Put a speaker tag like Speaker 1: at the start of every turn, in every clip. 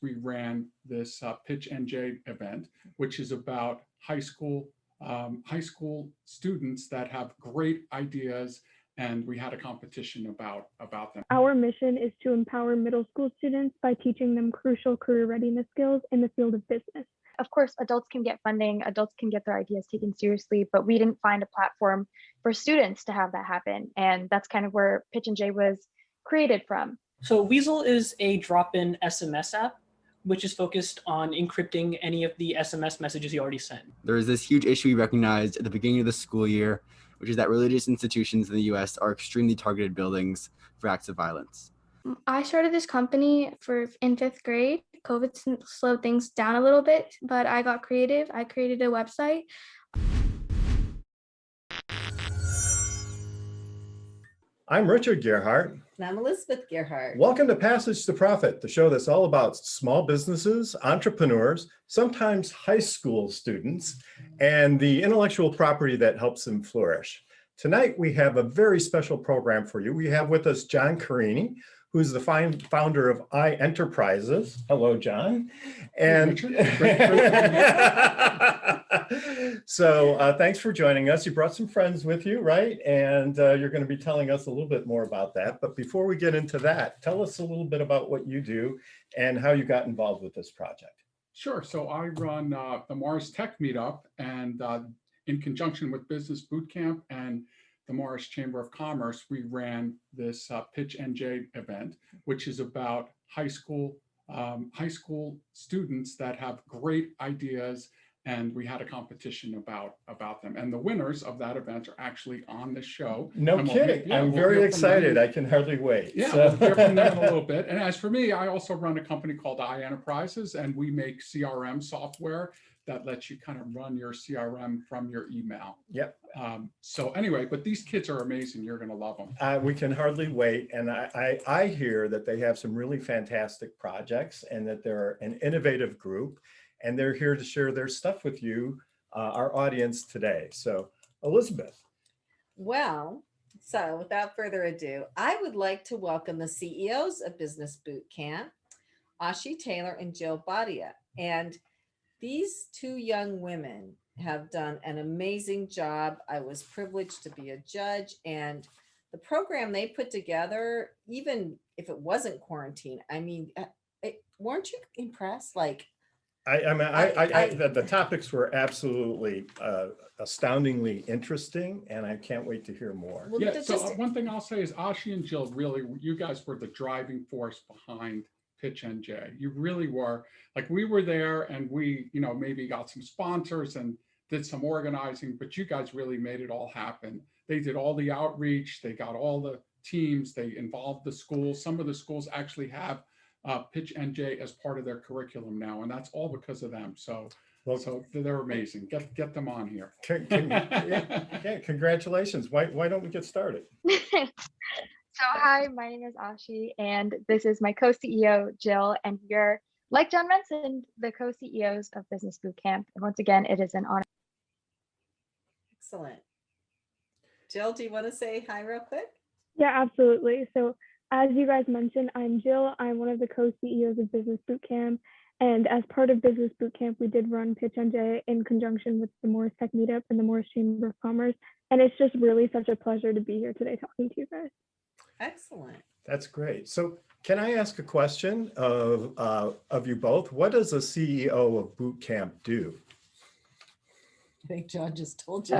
Speaker 1: we ran this Pitch NJ event, which is about high school students that have great ideas, and we had a competition about them.
Speaker 2: Our mission is to empower middle school students by teaching them crucial career readiness skills in the field of business.
Speaker 3: Of course, adults can get funding, adults can get their ideas taken seriously, but we didn't find a platform for students to have that happen. And that's kind of where Pitch NJ was created from.
Speaker 4: So Weasel is a drop-in SMS app, which is focused on encrypting any of the SMS messages you already sent.
Speaker 5: There is this huge issue we recognized at the beginning of the school year, which is that religious institutions in the US are extremely targeted buildings for acts of violence.
Speaker 6: I started this company in 5th grade. COVID slowed things down a little bit, but I got creative. I created a website.
Speaker 7: I'm Richard Gerhardt.
Speaker 8: And I'm Elizabeth Gerhardt.
Speaker 7: Welcome to Passage to Profit, the show that's all about small businesses, entrepreneurs, sometimes high school students, and the intellectual property that helps them flourish. Tonight, we have a very special program for you. We have with us John Carini, who's the founder of iEnterprises. Hello, John. And so thanks for joining us. You brought some friends with you, right? And you're going to be telling us a little bit more about that. But before we get into that, tell us a little bit about what you do and how you got involved with this project.
Speaker 1: Sure. So I run the Morris Tech Meetup, and in conjunction with Business Bootcamp and the Morris Chamber of Commerce, we ran this Pitch NJ event, which is about high school students that have great ideas, and we had a competition about them. And the winners of that event are actually on the show.
Speaker 7: No kidding. I'm very excited. I can hardly wait.
Speaker 1: Yeah, we'll hear from them in a little bit. And as for me, I also run a company called iEnterprises, and we make CRM software that lets you kind of run your CRM from your email.
Speaker 7: Yep.
Speaker 1: So anyway, but these kids are amazing. You're going to love them.
Speaker 7: We can hardly wait. And I hear that they have some really fantastic projects and that they're an innovative group, and they're here to share their stuff with you, our audience today. So Elizabeth.
Speaker 8: Well, so without further ado, I would like to welcome the CEOs of Business Bootcamp, Aashi, Tailor, and Jill Bhatia. And these two young women have done an amazing job. I was privileged to be a judge, and the program they put together, even if it wasn't quarantine, I mean, weren't you impressed? Like,
Speaker 7: the topics were absolutely astoundingly interesting, and I can't wait to hear more.
Speaker 1: Well, yeah, so one thing I'll say is Aashi and Jill, really, you guys were the driving force behind Pitch NJ. You really were. Like, we were there, and we, maybe got some sponsors and did some organizing, but you guys really made it all happen. They did all the outreach. They got all the teams. They involved the schools. Some of the schools actually have Pitch NJ as part of their curriculum now, and that's all because of them. So they're amazing. Get them on here.
Speaker 7: Yeah, congratulations. Why don't we get started?
Speaker 3: So hi, my name is Aashi, and this is my co-CEO, Jill, and we're, like John mentioned, the co-CEOs of Business Bootcamp. And once again, it is an honor.
Speaker 8: Excellent. Jill, do you want to say hi real quick?
Speaker 2: Yeah, absolutely. So as you guys mentioned, I'm Jill. I'm one of the co-CEOs of Business Bootcamp. And as part of Business Bootcamp, we did run Pitch NJ in conjunction with the Morris Tech Meetup and the Morris Chamber of Commerce. And it's just really such a pleasure to be here today talking to you guys.
Speaker 8: Excellent.
Speaker 7: That's great. So can I ask a question of you both? What does a CEO of Bootcamp do?
Speaker 8: I think John just told you.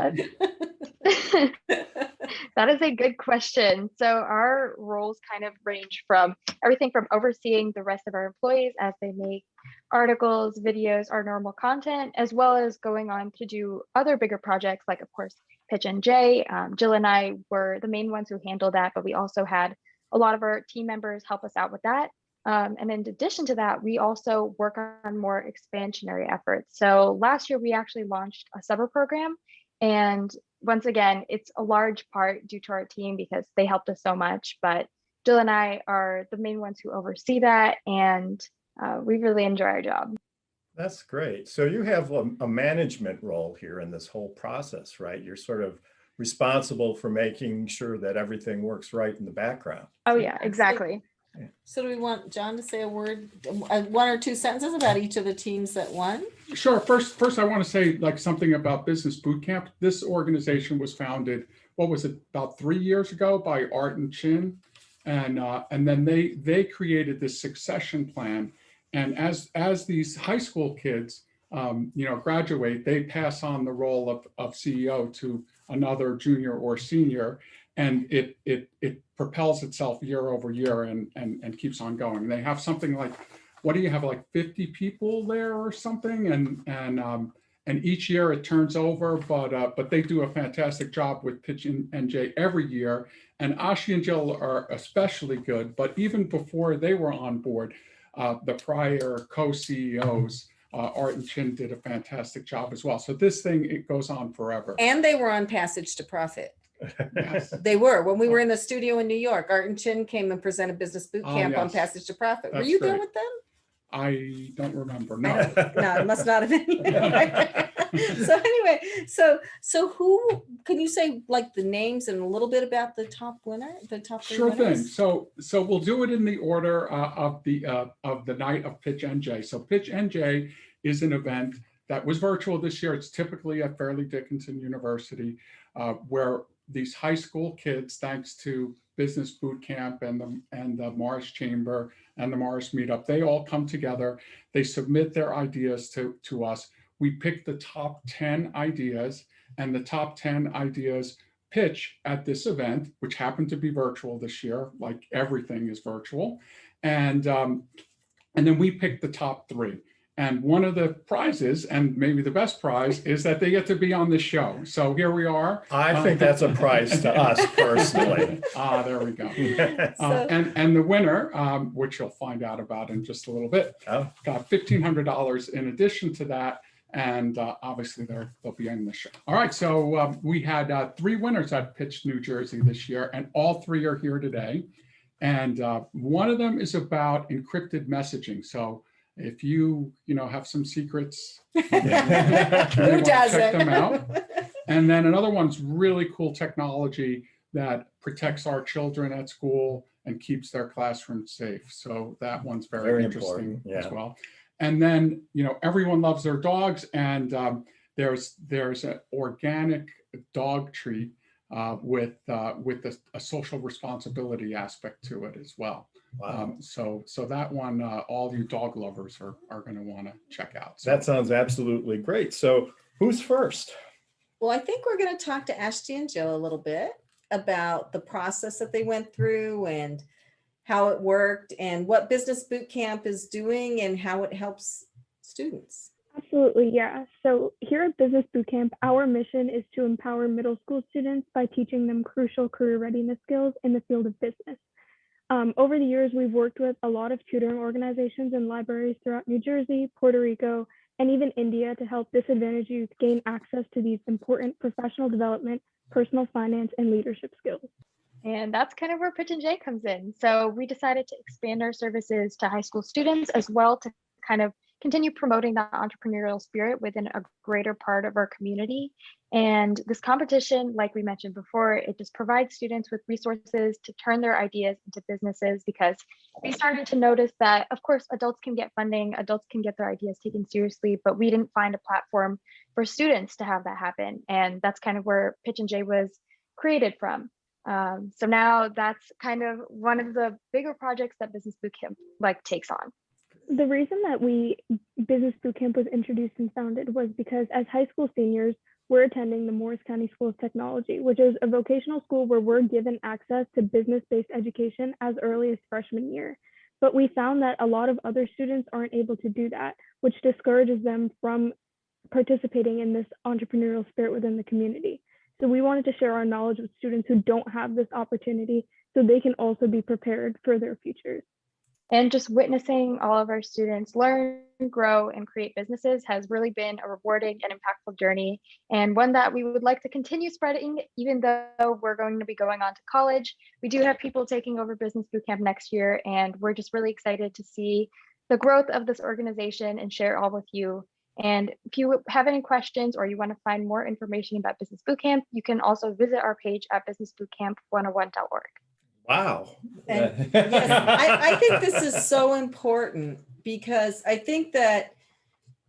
Speaker 3: That is a good question. So our roles kind of range from everything from overseeing the rest of our employees as they make articles, videos, our normal content, as well as going on to do other bigger projects like, of course, Pitch NJ. Jill and I were the main ones who handled that, but we also had a lot of our team members help us out with that. And in addition to that, we also work on more expansionary efforts. So last year, we actually launched a summer program. And once again, it's a large part due to our team because they helped us so much. But Jill and I are the main ones who oversee that, and we really enjoy our job.
Speaker 7: That's great. So you have a management role here in this whole process, right? You're sort of responsible for making sure that everything works right in the background.
Speaker 3: Oh yeah, exactly.
Speaker 8: So do we want John to say a word, one or two sentences about each of the teams that won?
Speaker 1: Sure. First, I want to say like something about Business Bootcamp. This organization was founded, what was it, about 3 years ago by Art and Chin, and then they created this succession plan. And as these high school kids, graduate, they pass on the role of CEO to another junior or senior, and it propels itself year over year and keeps on going. They have something like, what do you have, like 50 people there or something, and each year it turns over, but they do a fantastic job with Pitch NJ every year. And Aashi and Jill are especially good, but even before they were on board, the prior co-CEOs, Art and Chin, did a fantastic job as well. So this thing, it goes on forever.
Speaker 8: And they were on Passage to Profit.
Speaker 1: Yes.
Speaker 8: They were. When we were in the studio in New York, Art and Chin came and presented Business Bootcamp on
Speaker 1: yes.
Speaker 8: Passage to Profit. Were
Speaker 1: That's
Speaker 8: you there
Speaker 1: great.
Speaker 8: with them?
Speaker 1: I don't remember. No.
Speaker 8: No, it must not have been. So anyway, so who can you say like the names and a little bit about the top winner, the top three
Speaker 1: Sure thing.
Speaker 8: winners?
Speaker 1: So we'll do it in the order of the night of Pitch NJ. So Pitch NJ is an event that was virtual this year. It's typically at Fairleigh Dickinson University, where these high school kids, thanks to Business Bootcamp and the Morris Chamber and the Morris Meetup, they all come together. They submit their ideas to us. We pick the top 10 ideas, and the top 10 ideas pitch at this event, which happened to be virtual this year, like everything is virtual. And then we pick the top 3. And one of the prizes, and maybe the best prize, is that they get to be on the show. So here we are.
Speaker 7: I think that's a prize to us personally.
Speaker 1: There we go.
Speaker 8: So-
Speaker 1: And the winner, which you'll find out about in just a little bit,
Speaker 7: Oh.
Speaker 1: got $1,500 in addition to that. And obviously they'll be in the show. All right, so we had 3 winners at Pitch New Jersey this year, and all 3 are here today. And one of them is about encrypted messaging. So if you have some secrets, you
Speaker 8: Who
Speaker 1: wanna
Speaker 8: doesn't?
Speaker 1: check them out. And then another one's really cool technology that protects our children at school and keeps their classroom safe. So that one's very,
Speaker 7: Very
Speaker 1: interesting
Speaker 7: important,
Speaker 1: as
Speaker 7: yeah.
Speaker 1: well. And then, everyone loves their dogs, and there's an organic dog treat with a social responsibility aspect to it as well.
Speaker 7: Wow.
Speaker 1: So that one, all you dog lovers are going to want to check out. So
Speaker 7: That sounds absolutely great. So who's first?
Speaker 8: Well, I think we're going to talk to Aashi and Jill a little bit about the process that they went through and how it worked and what Business Bootcamp is doing and how it helps students.
Speaker 2: Absolutely, yeah. So here at Business Bootcamp, our mission is to empower middle school students by teaching them crucial career readiness skills in the field of business. Over the years, we've worked with a lot of tutoring organizations and libraries throughout New Jersey, Puerto Rico, and even India to help disadvantaged youth gain access to these important professional development, personal finance, and leadership skills.
Speaker 3: And that's kind of where Pitch NJ comes in. So we decided to expand our services to high school students as well to kind of continue promoting that entrepreneurial spirit within a greater part of our community. And this competition, like we mentioned before, it just provides students with resources to turn their ideas into businesses, because we started to notice that, of course, adults can get funding, adults can get their ideas taken seriously, but we didn't find a platform for students to have that happen. And that's kind of where Pitch NJ was created from. So now that's kind of one of the bigger projects that Business Bootcamp takes on.
Speaker 2: The reason that Business Bootcamp was introduced and founded was because as high school seniors, we're attending the Morris County School of Technology, which is a vocational school where we're given access to business-based education as early as freshman year. But we found that a lot of other students aren't able to do that, which discourages them from participating in this entrepreneurial spirit within the community. So we wanted to share our knowledge with students who don't have this opportunity so they can also be prepared for their futures.
Speaker 3: And just witnessing all of our students learn, grow, and create businesses has really been a rewarding and impactful journey, and one that we would like to continue spreading, even though we're going to be going on to college. We do have people taking over Business Bootcamp next year, and we're just really excited to see the growth of this organization and share it all with you. And if you have any questions or you want to find more information about Business Bootcamp, you can also visit our page at businessbootcamp101.org.
Speaker 7: Wow.
Speaker 8: And yes, I think this is so important because I think that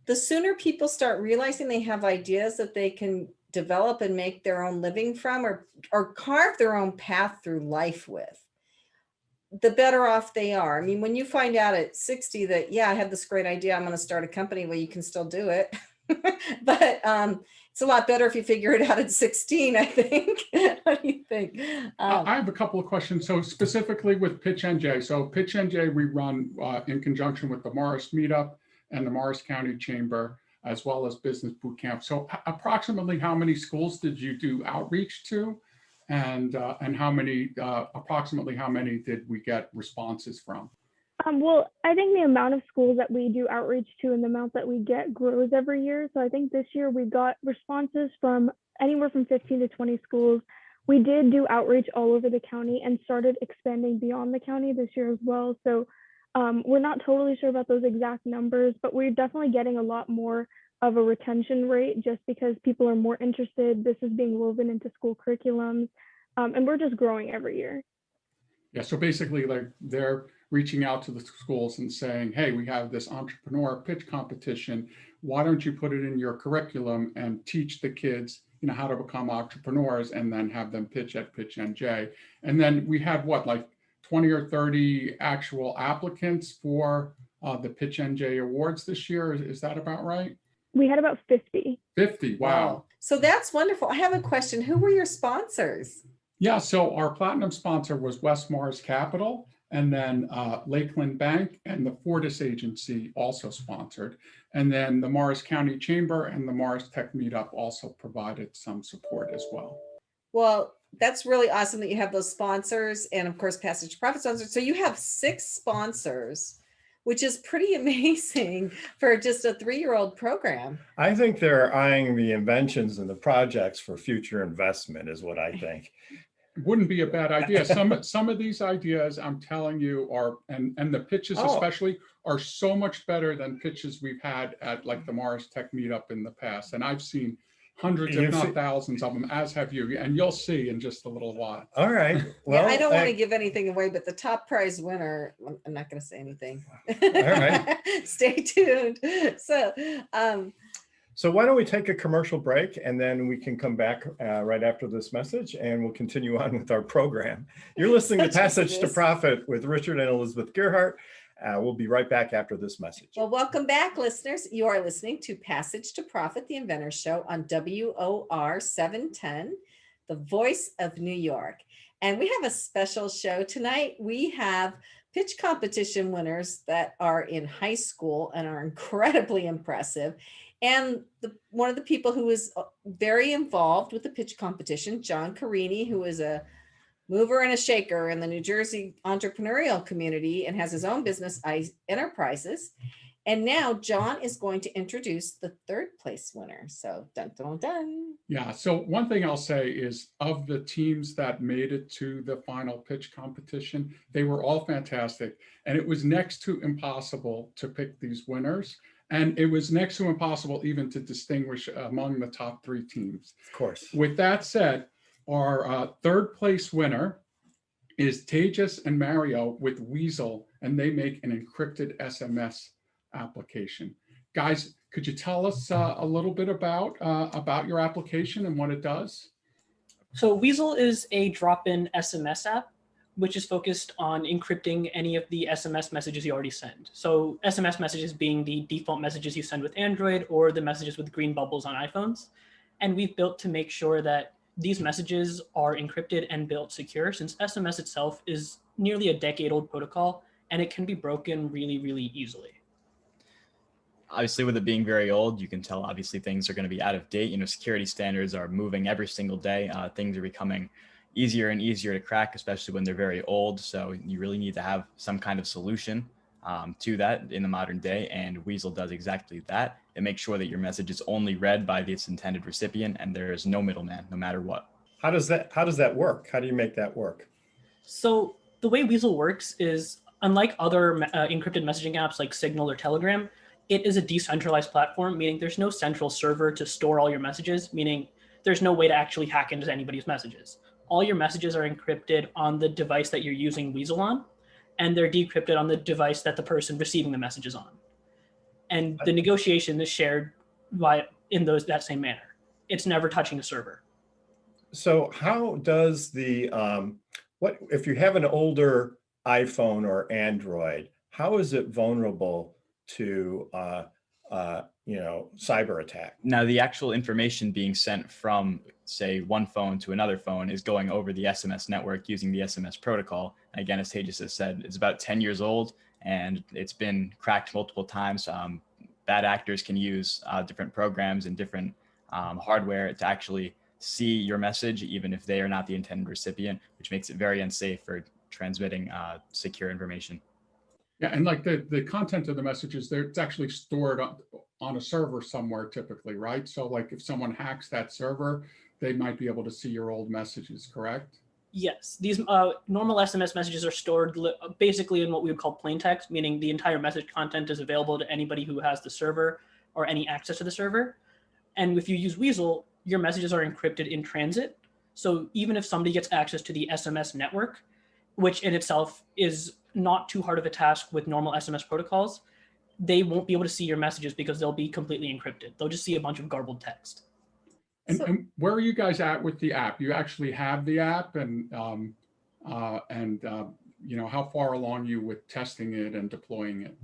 Speaker 8: the sooner people start realizing they have ideas that they can develop and make their own living from, or carve their own path through life with, the better off they are. I mean, when you find out at 60 that, yeah, I have this great idea, I'm going to start a company, well, you can still do it. But it's a lot better if you figure it out at 16, I think. What do you think?
Speaker 1: I have a couple of questions. So specifically with Pitch NJ. So Pitch NJ, we run in conjunction with the Morris Meetup and the Morris County Chamber, as well as Business Bootcamp. So approximately how many schools did you do outreach to? And how many, approximately how many did we get responses from?
Speaker 2: Well, I think the amount of schools that we do outreach to and the amount that we get grows every year. So I think this year we got responses from anywhere from 15 to 20 schools. We did do outreach all over the county and started expanding beyond the county this year as well. So we're not totally sure about those exact numbers, but we're definitely getting a lot more of a retention rate just because people are more interested. This is being woven into school curriculums, and we're just growing every year.
Speaker 1: Yeah, so basically like they're reaching out to the schools and saying, hey, we have this entrepreneur pitch competition. Why don't you put it in your curriculum and teach the kids, how to become entrepreneurs and then have them pitch at Pitch NJ. And then we had what, like 20 or 30 actual applicants for the Pitch NJ awards this year. Is that about right?
Speaker 2: We had about 50.
Speaker 1: 50, wow.
Speaker 8: So that's wonderful. I have a question. Who were your sponsors?
Speaker 1: Yeah, so our platinum sponsor was West Morris Capital, and then Lakeland Bank and the Fortis Agency also sponsored. And then the Morris County Chamber and the Morris Tech Meetup also provided some support as well.
Speaker 8: Well, that's really awesome that you have those sponsors and of course, Passage to Profit sponsors. So you have 6 sponsors, which is pretty amazing for just a 3-year-old program.
Speaker 7: I think they're eyeing the inventions and the projects for future investment is what I think.
Speaker 1: Wouldn't be a bad idea. Some of these ideas, I'm telling you, are and the pitches especially are so much better than pitches we've had at like the Morris Tech Meetup in the past. And I've seen hundreds, if not thousands of them, as have you. And you'll see in just a little while.
Speaker 7: All right. Well,
Speaker 8: yeah, I don't want to give anything away, but the top prize winner, I'm not going to say anything.
Speaker 7: All right.
Speaker 8: Stay tuned.
Speaker 7: So why don't we take a commercial break and then we can come back right after this message and we'll continue on with our program. You're listening to Passage to Profit with Richard and Elizabeth Gerhardt. We'll be right back after this message.
Speaker 8: Well, welcome back, listeners. You are listening to Passage to Profit, the Inventor Show on WOR 710, the voice of New York. And we have a special show tonight. We have pitch competition winners that are in high school and are incredibly impressive. And one of the people who is very involved with the pitch competition, John Carini, who is a mover and a shaker in the New Jersey entrepreneurial community and has his own business, iEnterprises. And now John is going to introduce the 3rd place winner. So dun, dun, dun.
Speaker 1: Yeah, so one thing I'll say is of the teams that made it to the final pitch competition, they were all fantastic. And it was next to impossible to pick these winners. And it was next to impossible even to distinguish among the top 3 teams.
Speaker 7: Of course.
Speaker 1: With that said, our 3rd place winner is Tejas and Mario with Weasel, and they make an encrypted SMS application. Guys, could you tell us a little bit about your application and what it does?
Speaker 4: So Weasel is a drop-in SMS app, which is focused on encrypting any of the SMS messages you already send. So SMS messages being the default messages you send with Android or the messages with green bubbles on iPhones. And we've built to make sure that these messages are encrypted and built secure, since SMS itself is nearly a decade-old protocol and it can be broken really, really easily.
Speaker 9: Obviously, with it being very old, you can tell obviously things are going to be out of date. Security standards are moving every single day. Things are becoming easier and easier to crack, especially when they're very old. So you really need to have some kind of solution to that in the modern day. And Weasel does exactly that. It makes sure that your message is only read by its intended recipient and there is no middleman, no matter what.
Speaker 7: How does that work? How do you make that work?
Speaker 4: So the way Weasel works is, unlike other encrypted messaging apps like Signal or Telegram, it is a decentralized platform, meaning there's no central server to store all your messages, meaning there's no way to actually hack into anybody's messages. all your messages are encrypted on the device that you're using Weasel on, and they're decrypted on the device that the person receiving the message is on. And the negotiation is shared in that same manner. It's never touching a server.
Speaker 7: So how does the, what if you have an older iPhone or Android, how is it vulnerable to, cyber attack?
Speaker 9: Now, the actual information being sent from, say, one phone to another phone is going over the SMS network using the SMS protocol. Again, as Tejas has said, it's about 10 years old and it's been cracked multiple times. Bad actors can use different programs and different hardware to actually see your message, even if they are not the intended recipient, which makes it very unsafe for transmitting secure information.
Speaker 1: Yeah, and like the content of the messages, it's actually stored on a server somewhere typically, right? So like if someone hacks that server, they might be able to see your old messages, correct?
Speaker 4: Yes, these normal SMS messages are stored basically in what we would call plain text, meaning the entire message content is available to anybody who has the server or any access to the server. And if you use Weasel, your messages are encrypted in transit. So even if somebody gets access to the SMS network, which in itself is not too hard of a task with normal SMS protocols, they won't be able to see your messages because they'll be completely encrypted. They'll just see a bunch of garbled text.
Speaker 1: And where are you guys at with the app? You actually have the app, and how far along are you with testing it and deploying it?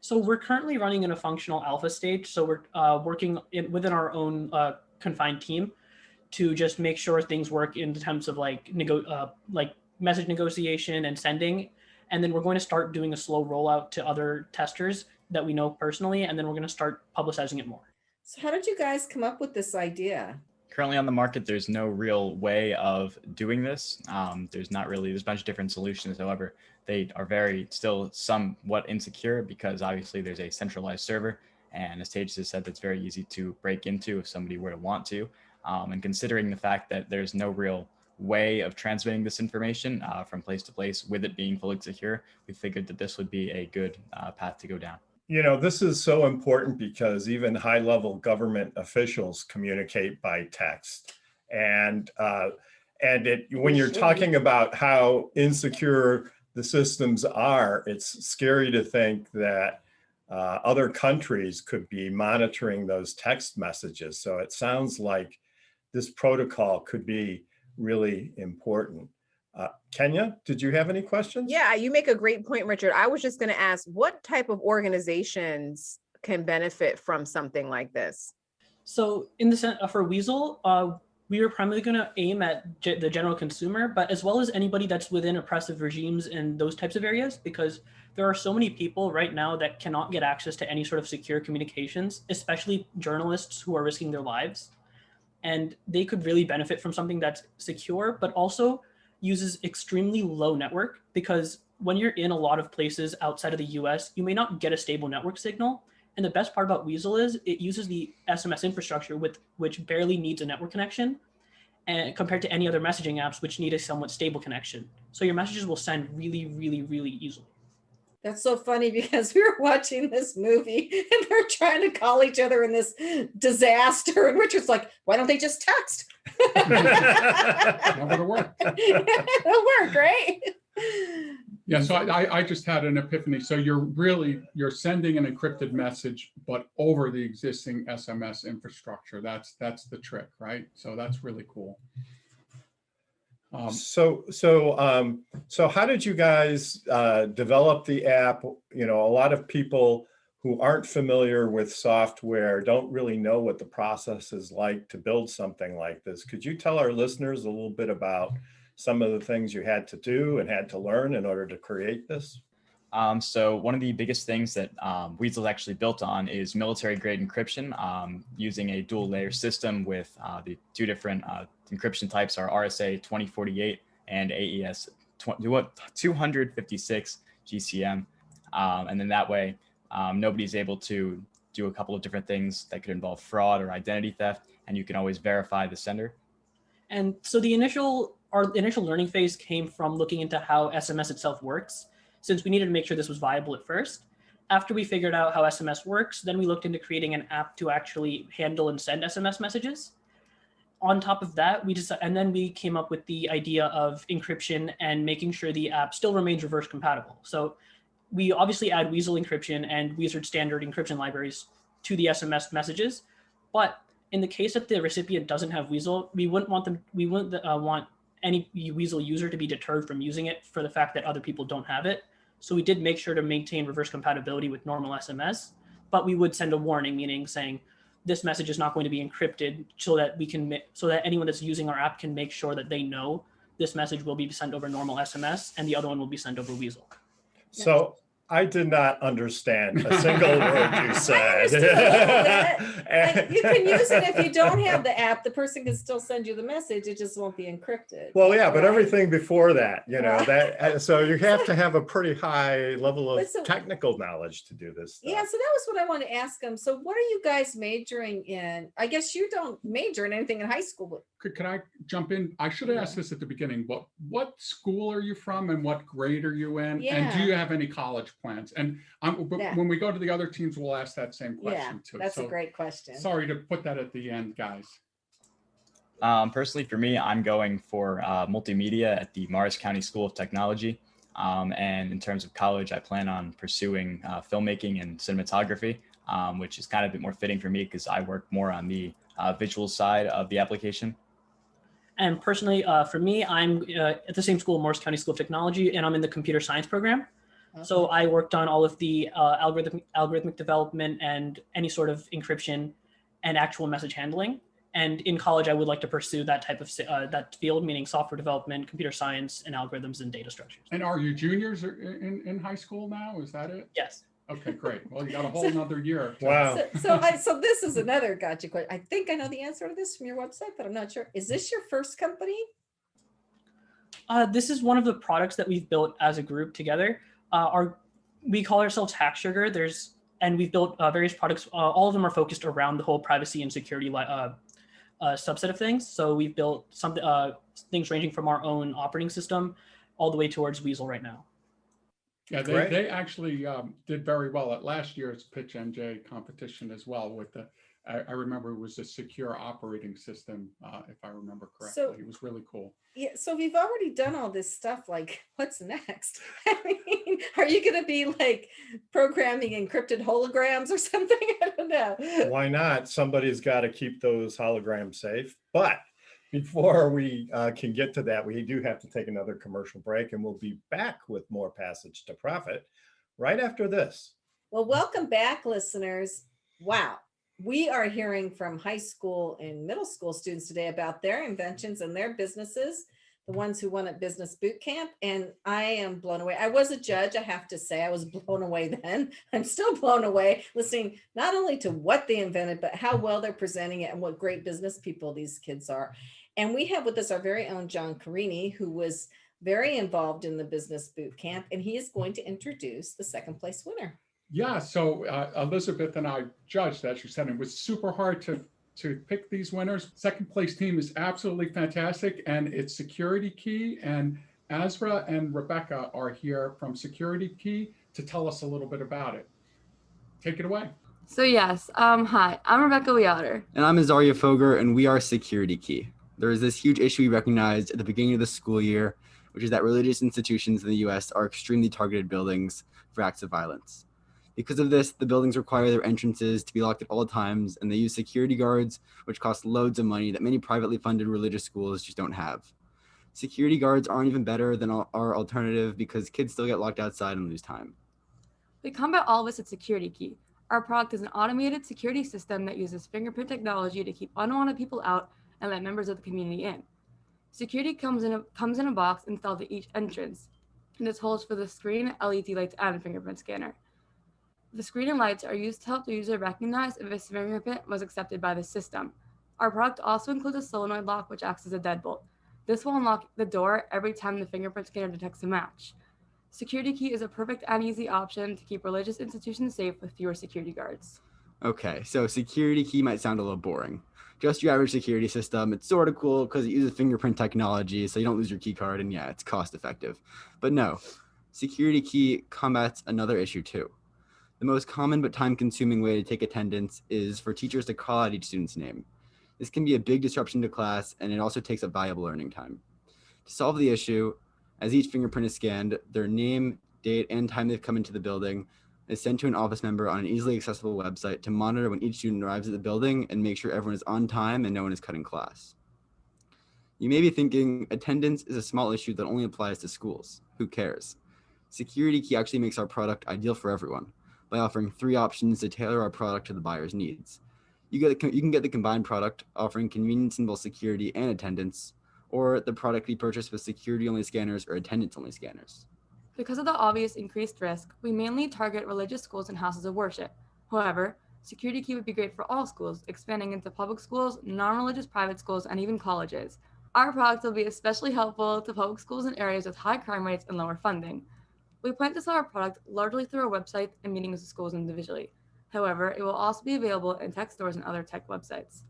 Speaker 4: So we're currently running in a functional alpha stage. So we're working within our own confined team to just make sure things work in terms of like message negotiation and sending. And then we're going to start doing a slow rollout to other testers that we know personally. And then we're going to start publicizing it more.
Speaker 8: So how did you guys come up with this idea?
Speaker 9: Currently on the market, there's no real way of doing this. There's a bunch of different solutions. However, they are still somewhat insecure because obviously there's a centralized server. And as Tejas has said, that's very easy to break into if somebody were to want to. And considering the fact that there's no real way of transmitting this information from place to place with it being fully secure, we figured that this would be a good path to go down.
Speaker 7: This is so important because even high-level government officials communicate by text. And when you're talking about how insecure the systems are, it's scary to think that other countries could be monitoring those text messages. So it sounds like this protocol could be really important. Kenya, did you have any questions?
Speaker 10: Yeah, you make a great point, Richard. I was just going to ask, what type of organizations can benefit from something like this?
Speaker 4: So in the for Weasel, we are primarily going to aim at the general consumer, but as well as anybody that's within oppressive regimes and those types of areas, because there are so many people right now that cannot get access to any sort of secure communications, especially journalists who are risking their lives. And they could really benefit from something that's secure, but also uses extremely low network, because when you're in a lot of places outside of the US, you may not get a stable network signal. And the best part about Weasel is it uses the SMS infrastructure which barely needs a network connection, and compared to any other messaging apps which need a somewhat stable connection. So your messages will send really, really, really easily.
Speaker 8: That's so funny because we were watching this movie and they're trying to call each other in this disaster. And Richard's like, why don't they just text?
Speaker 1: That would work.
Speaker 8: It'll work, right?
Speaker 1: Yeah, so I just had an epiphany. So you're sending an encrypted message, but over the existing SMS infrastructure. That's the trick, right? So that's really cool.
Speaker 7: So how did you guys develop the app? A lot of people who aren't familiar with software don't really know what the process is like to build something like this. Could you tell our listeners a little bit about some of the things you had to do and had to learn in order to create this?
Speaker 9: So one of the biggest things that Weasel is actually built on is military-grade encryption using a dual-layer system with the two different encryption types are RSA 2048 and AES 256 GCM. And then that way, nobody's able to do a couple of different things that could involve fraud or identity theft, and you can always verify the sender.
Speaker 4: And so our initial learning phase came from looking into how SMS itself works, since we needed to make sure this was viable at first. After we figured out how SMS works, then we looked into creating an app to actually handle and send SMS messages. on top of that, and then we came up with the idea of encryption and making sure the app still remains reverse compatible. So we obviously add Weasel encryption and Wizard standard encryption libraries to the SMS messages, but in the case that the recipient doesn't have Weasel, we wouldn't want any Weasel user to be deterred from using it for the fact that other people don't have it. So we did make sure to maintain reverse compatibility with normal SMS, but we would send a warning, meaning saying this message is not going to be encrypted, so that anyone that's using our app can make sure that they know this message will be sent over normal SMS and the other one will be sent over Weasel.
Speaker 7: So I did not understand a single word you said.
Speaker 8: Like, you can use it if you don't have the app. The person can still send you the message. It just won't be encrypted.
Speaker 7: Well, yeah, but
Speaker 8: right?
Speaker 7: everything before that, you know,
Speaker 8: Right.
Speaker 7: that, so you have to have a pretty high level of
Speaker 8: But so-
Speaker 7: technical knowledge to do this stuff.
Speaker 8: Yeah, so that was what I want to ask them. So what are you guys majoring in? I guess you don't major in anything in high school, but
Speaker 1: Can I jump in? I should have asked this at the beginning. What school are you from and what grade are you in? And do you have any college plans? And
Speaker 8: Yeah.
Speaker 1: when we go to the other teams, we'll ask that same question too.
Speaker 8: that's a
Speaker 1: So
Speaker 8: great question.
Speaker 1: sorry to put that at the end, guys.
Speaker 9: Personally, for me, I'm going for multimedia at the Morris County School of Technology. And in terms of college, I plan on pursuing filmmaking and cinematography, which is kind of a bit more fitting for me because I work more on the visual side of the application.
Speaker 4: And personally, for me, I'm at the same school, Morris County School of Technology, and I'm in the computer science program. So I worked on all of the algorithmic development and any sort of encryption and actual message handling. And in college, I would like to pursue that type of that field, meaning software development, computer science, and algorithms and data structures.
Speaker 1: And are you juniors in high school now? Is that it?
Speaker 4: Yes.
Speaker 1: Okay, great. Well, you got a whole nother year.
Speaker 7: Wow.
Speaker 8: So this is another gotcha question. I think I know the answer to this from your website, but I'm not sure. Is this your first company?
Speaker 4: This is one of the products that we've built as a group together. We call ourselves Hack Sugar. And we've built various products. All of them are focused around the whole privacy and security subset of things. So we've built some things ranging from our own operating system all the way towards Weasel right now.
Speaker 1: Yeah, they actually did very well at last year's Pitch NJ competition as well. With I remember it was a secure operating system, if I remember correctly.
Speaker 8: So-
Speaker 1: It was really cool.
Speaker 8: Yeah, so we've already done all this stuff. Like, what's next? I mean, are you going to be like programming encrypted holograms or something? I don't know.
Speaker 7: Why not? Somebody's got to keep those holograms safe. But before we can get to that, we do have to take another commercial break, and we'll be back with more Passage to Profit right after this.
Speaker 8: Well, welcome back, listeners. Wow. We are hearing from high school and middle school students today about their inventions and their businesses, the ones who won at Business Bootcamp. And I am blown away. I was a judge, I have to say. I was blown away then. I'm still blown away listening not only to what they invented, but how well they're presenting it and what great business people these kids are. And we have with us our very own John Carini, who was very involved in the Business Bootcamp, and he is going to introduce the second place winner.
Speaker 1: Yeah, so Elizabeth and I judged, as you said, it was super hard to pick these winners. Second place team is absolutely fantastic, and it's Security Key, and Azaryah and Rebecca are here from Security Key to tell us a little bit about it. Take it away.
Speaker 11: So yes, hi, I'm Rebecca Wiater.
Speaker 5: And I'm Azaryah Foger, and we are Security Key. There is this huge issue we recognized at the beginning of the school year, which is that religious institutions in the US are extremely targeted buildings for acts of violence. Because of this, the buildings require their entrances to be locked at all times, and they use security guards, which cost loads of money that many privately funded religious schools just don't have. Security guards aren't even better than our alternative because kids still get locked outside and lose time.
Speaker 11: We combat all this at Security Key. Our product is an automated security system that uses fingerprint technology to keep unwanted people out and let members of the community in. Security comes in a box installed at each entrance, and this holds for the screen, LED lights, and fingerprint scanner. The screen and lights are used to help the user recognize if a fingerprint was accepted by the system. Our product also includes a solenoid lock, which acts as a deadbolt. This will unlock the door every time the fingerprint scanner detects a match. Security Key is a perfect and easy option to keep religious institutions safe with fewer security guards.
Speaker 5: Okay, so Security Key might sound a little boring. Just your average security system. It's sort of cool because it uses fingerprint technology, so you don't lose your key card, and yeah, it's cost effective. But no, Security Key combats another issue too. The most common but time-consuming way to take attendance is for teachers to call out each student's name. This can be a big disruption to class, and it also takes up valuable learning time. To solve the issue, as each fingerprint is scanned, their name, date, and time they've come into the building is sent to an office member on an easily accessible website to monitor when each student arrives at the building and make sure everyone is on time and no one is cutting class. You may be thinking, attendance is a small issue that only applies to schools. Who cares? Security Key actually makes our product ideal for everyone by offering 3 options to tailor our product to the buyer's needs. You can get the combined product offering convenience in both security and attendance, or the product we purchase with security-only scanners or attendance-only scanners.
Speaker 11: Because of the obvious increased risk, we mainly target religious schools and houses of worship. However, Security Key would be great for all schools, expanding into public schools, non-religious private schools, and even colleges. Our product will be especially helpful to public schools in areas with high crime rates and lower funding. We plan to sell our product largely through our website and meetings with schools individually. However, it will also be available in tech stores and other tech websites.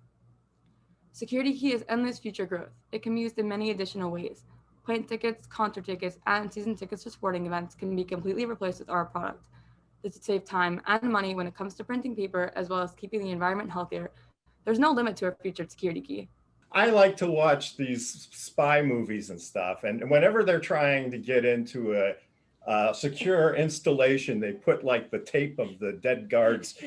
Speaker 11: Security Key is endless future growth. It can be used in many additional ways. Plane tickets, concert tickets, and season tickets to sporting events can be completely replaced with our product. This would save time and money when it comes to printing paper, as well as keeping the environment healthier. There's no limit to our featured Security Key.
Speaker 7: I like to watch these spy movies and stuff. And whenever they're trying to get into a secure installation, they put like the tape of the dead guard's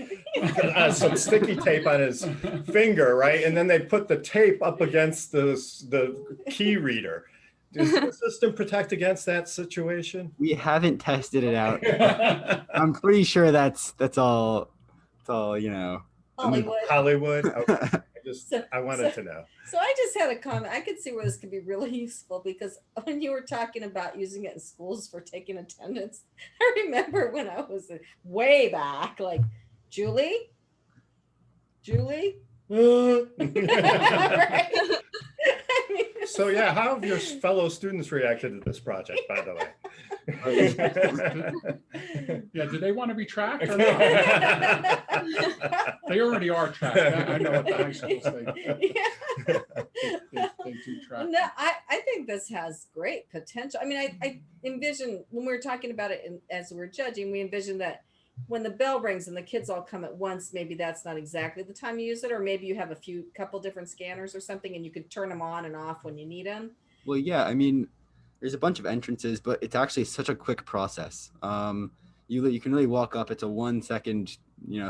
Speaker 7: some sticky tape on his finger, right? And then they put the tape up against the key reader. Does the system protect against that situation?
Speaker 5: We haven't tested it out. I'm pretty sure that's all, you know.
Speaker 8: Hollywood.
Speaker 7: Okay. I wanted to know.
Speaker 8: So I just had a comment. I could see where this could be really useful, because when you were talking about using it in schools for taking attendance, I remember when I was way back, like, Julie? Right?
Speaker 7: So yeah, how have your fellow students reacted to this project, by the way?
Speaker 1: Yeah, do they want to be tracked or not? They already are tracked. I know what the high schools think.
Speaker 8: Yeah.
Speaker 1: They do track.
Speaker 8: No, I think this has great potential. I mean, I envision when we were talking about it as we were judging, we envision that when the bell rings and the kids all come at once, maybe that's not exactly the time you use it, or maybe you have a couple different scanners or something and you could turn them on and off when you need them.
Speaker 5: Well, yeah, I mean, there's a bunch of entrances, but it's actually such a quick process. You can really walk up. It's a 1 second,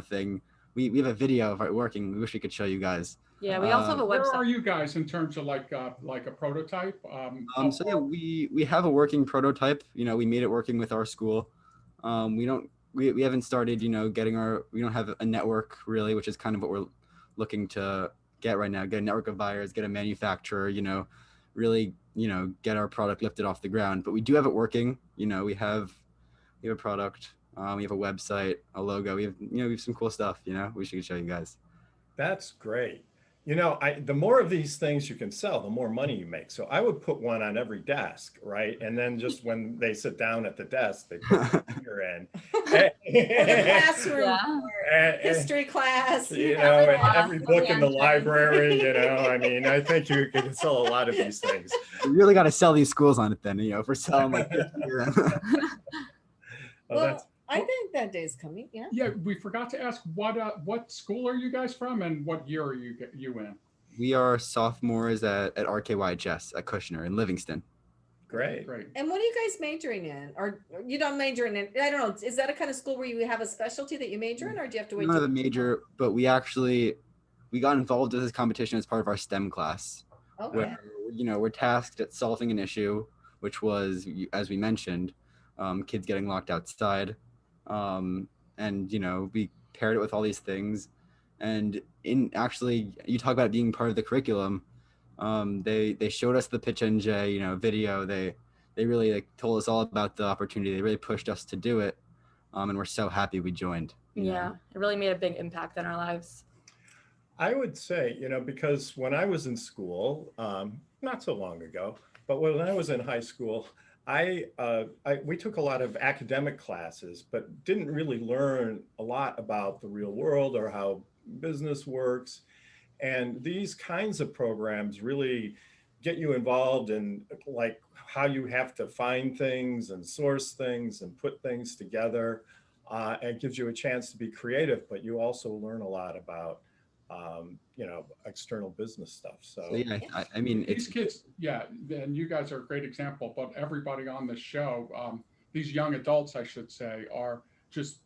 Speaker 5: thing. We have a video of it working. We wish we could show you guys.
Speaker 11: Yeah, we also have a website.
Speaker 1: Where are you guys in terms of like a prototype?
Speaker 5: So yeah, we have a working prototype. We made it working with our school. We haven't started, we don't have a network really, which is kind of what we're looking to get right now. Get a network of buyers, get a manufacturer, really, get our product lifted off the ground. But we do have it working. We have a product. We have a website, a logo. We have some cool stuff. We should show you guys.
Speaker 7: That's great. The more of these things you can sell, the more money you make. So I would put one on every desk, right? And then just when they sit down at the desk, they put the finger in.
Speaker 8: The classroom, history class.
Speaker 7: And every book in the library, I mean, I think you can sell a lot of these things.
Speaker 5: You really got to sell these schools on it then, for selling like
Speaker 8: Well, I think that day's coming. Yeah.
Speaker 1: Yeah, we forgot to ask what school are you guys from and what year are you in?
Speaker 5: We are sophomores at RKYHS at Kushner in Livingston.
Speaker 7: Great.
Speaker 8: And what are you guys majoring in? Or you don't major in it? I don't know. Is that a kind of school where you have a specialty that you major in, or do you have to wait?
Speaker 5: Not a major, but we got involved with this competition as part of our STEM class.
Speaker 8: Okay.
Speaker 5: Where, we're tasked at solving an issue, which was, as we mentioned, kids getting locked outside. And we paired it with all these things, and you talk about it being part of the curriculum. They showed us the Pitch NJ video. They really told us all about the opportunity. They really pushed us to do it, and we're so happy we joined.
Speaker 11: Yeah, it really made a big impact in our lives.
Speaker 7: I would say, because when I was in school, not so long ago, but when I was in high school, we took a lot of academic classes, but didn't really learn a lot about the real world or how business works. And these kinds of programs really get you involved in like how you have to find things and source things and put things together. And gives you a chance to be creative, but you also learn a lot about external business stuff. So
Speaker 5: yeah, I mean,
Speaker 1: these kids, yeah, and you guys are a great example, but everybody on this show, these young adults, I should say, are just,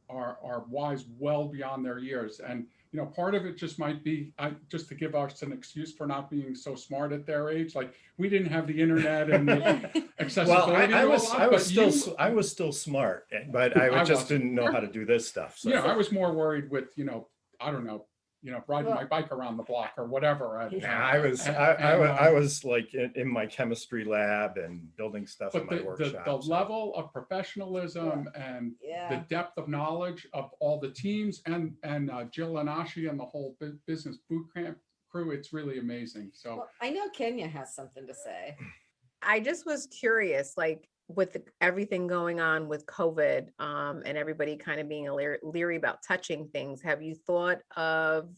Speaker 1: are wise well beyond their years. And, part of it just might be just to give us an excuse for not being so smart at their age. Like we didn't have the internet and the accessibility.
Speaker 7: Well, I was still smart, but I just didn't know how to do this stuff. So.
Speaker 1: Yeah, I was more worried with, I don't know, riding my bike around the block or whatever.
Speaker 7: I was like in my chemistry lab and building stuff in my workshop.
Speaker 1: The level of professionalism and the depth of knowledge of all the teams and Jill and Aashi and the whole business bootcamp crew, it's really amazing. So
Speaker 8: I know Kenya has something to say.
Speaker 10: I just was curious, like with everything going on with COVID and everybody kind of being leery about touching things, have you thought of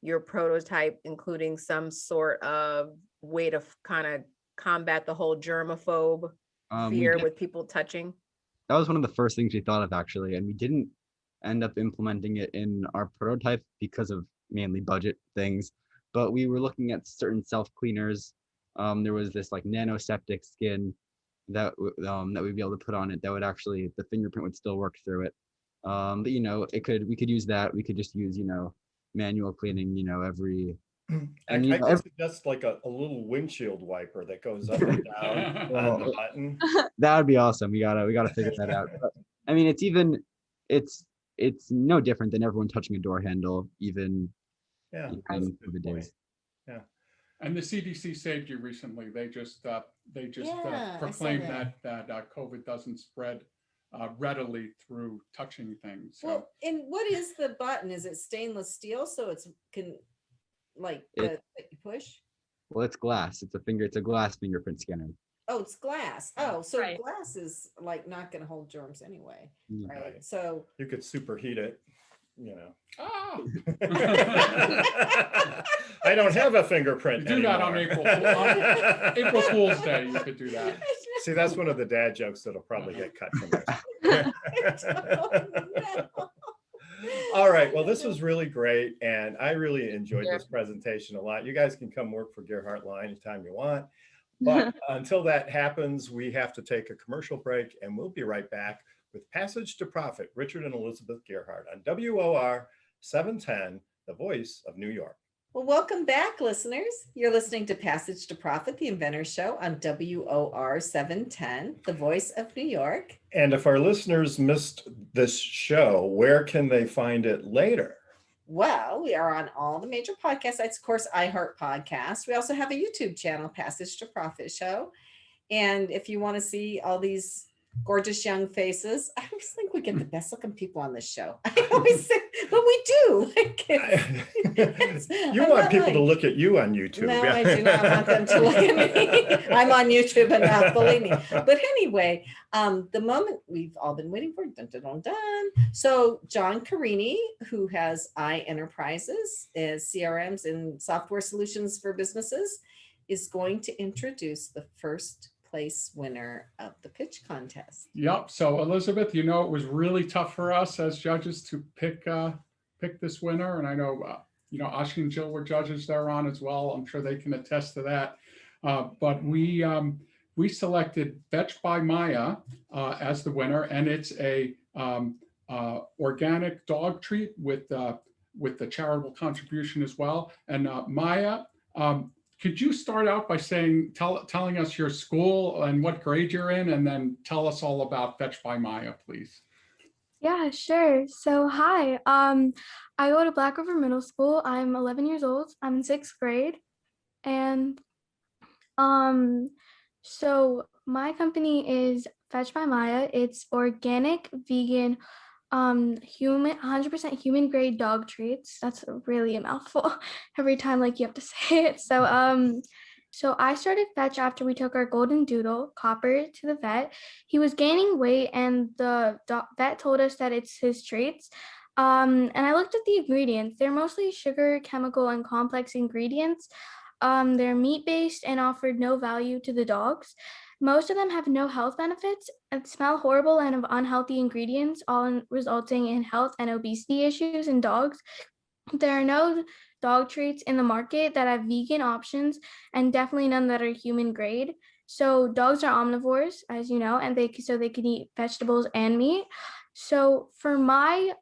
Speaker 10: your prototype including some sort of way to kind of combat the whole germaphobe fear with people touching?
Speaker 5: That was one of the first things we thought of, actually, and we didn't end up implementing it in our prototype because of mainly budget things, but we were looking at certain self-cleaners. There was this like nanoseptic skin that we'd be able to put on it that would actually, the fingerprint would still work through it. But we could use that. We could just use, manual cleaning, every.
Speaker 7: And I could suggest like a little windshield wiper that goes up and down on the button.
Speaker 5: That would be awesome. We gotta figure that out. But, I mean, it's no different than everyone touching a door handle, even in COVID days.
Speaker 7: Yeah.
Speaker 1: And the CDC saved you recently. They just proclaimed that COVID doesn't spread readily through touching things. So.
Speaker 8: Well, and what is the button? Is it stainless steel so that you push?
Speaker 5: Well, it's glass. It's a glass fingerprint scanner.
Speaker 8: Oh, it's glass. Oh, so glass is like not going to hold germs anyway, right? So
Speaker 7: you could superheat it. I don't have a fingerprint.
Speaker 1: You do that on April Fool's Day. You could do that.
Speaker 7: See, that's one of the dad jokes that'll probably get cut from this. All right. Well, this was really great, and I really enjoyed this presentation a lot. You guys can come work for Gerhardt Line anytime you want. But until that happens, we have to take a commercial break, and we'll be right back with Passage to Profit, Richard and Elizabeth Gerhardt on WOR 710, the voice of New York.
Speaker 8: Well, welcome back, listeners. You're listening to Passage to Profit, the Inventor Show on WOR 710, the voice of New York.
Speaker 7: And if our listeners missed this show, where can they find it later?
Speaker 8: Well, we are on all the major podcast sites, of course, iHeart Podcast. We also have a YouTube channel, Passage to Profit Show. And if you want to see all these gorgeous young faces, I always think we get the best looking people on this show. I always say, but we do.
Speaker 7: You want people to look at you on YouTube.
Speaker 8: No, I do not want them to look at me. I'm on YouTube enough, believe me. But anyway, the moment we've all been waiting for, dun, dun, dun, dun. So John Carini, who has iEnterprises, is CRMs and software solutions for businesses, is going to introduce the first place winner of the pitch contest.
Speaker 1: Yep. So Elizabeth, it was really tough for us as judges to pick this winner, and I know Aashi and Jill were judges there on as well. I'm sure they can attest to that. But we selected Fetch by Maya as the winner, and it's a organic dog treat with the charitable contribution as well. And Maya, could you start out by telling us your school and what grade you're in, and then tell us all about Fetch by Maya, please?
Speaker 6: Yeah, sure. So hi, I go to Black River Middle School. I'm 11 years old. I'm in 6th grade. And so my company is Fetch by Maya. It's organic, vegan, 100% human grade dog treats. That's really a mouthful every time you have to say it. So I started Fetch after we took our golden doodle, Copper, to the vet. He was gaining weight, and the vet told us that it's his treats. And I looked at the ingredients. They're mostly sugar, chemical, and complex ingredients. They're meat-based and offered no value to the dogs. Most of them have no health benefits and smell horrible and have unhealthy ingredients, all resulting in health and obesity issues in dogs. There are no dog treats in the market that have vegan options, and definitely none that are human grade. So dogs are omnivores, as you know, and they can eat vegetables and meat. So for my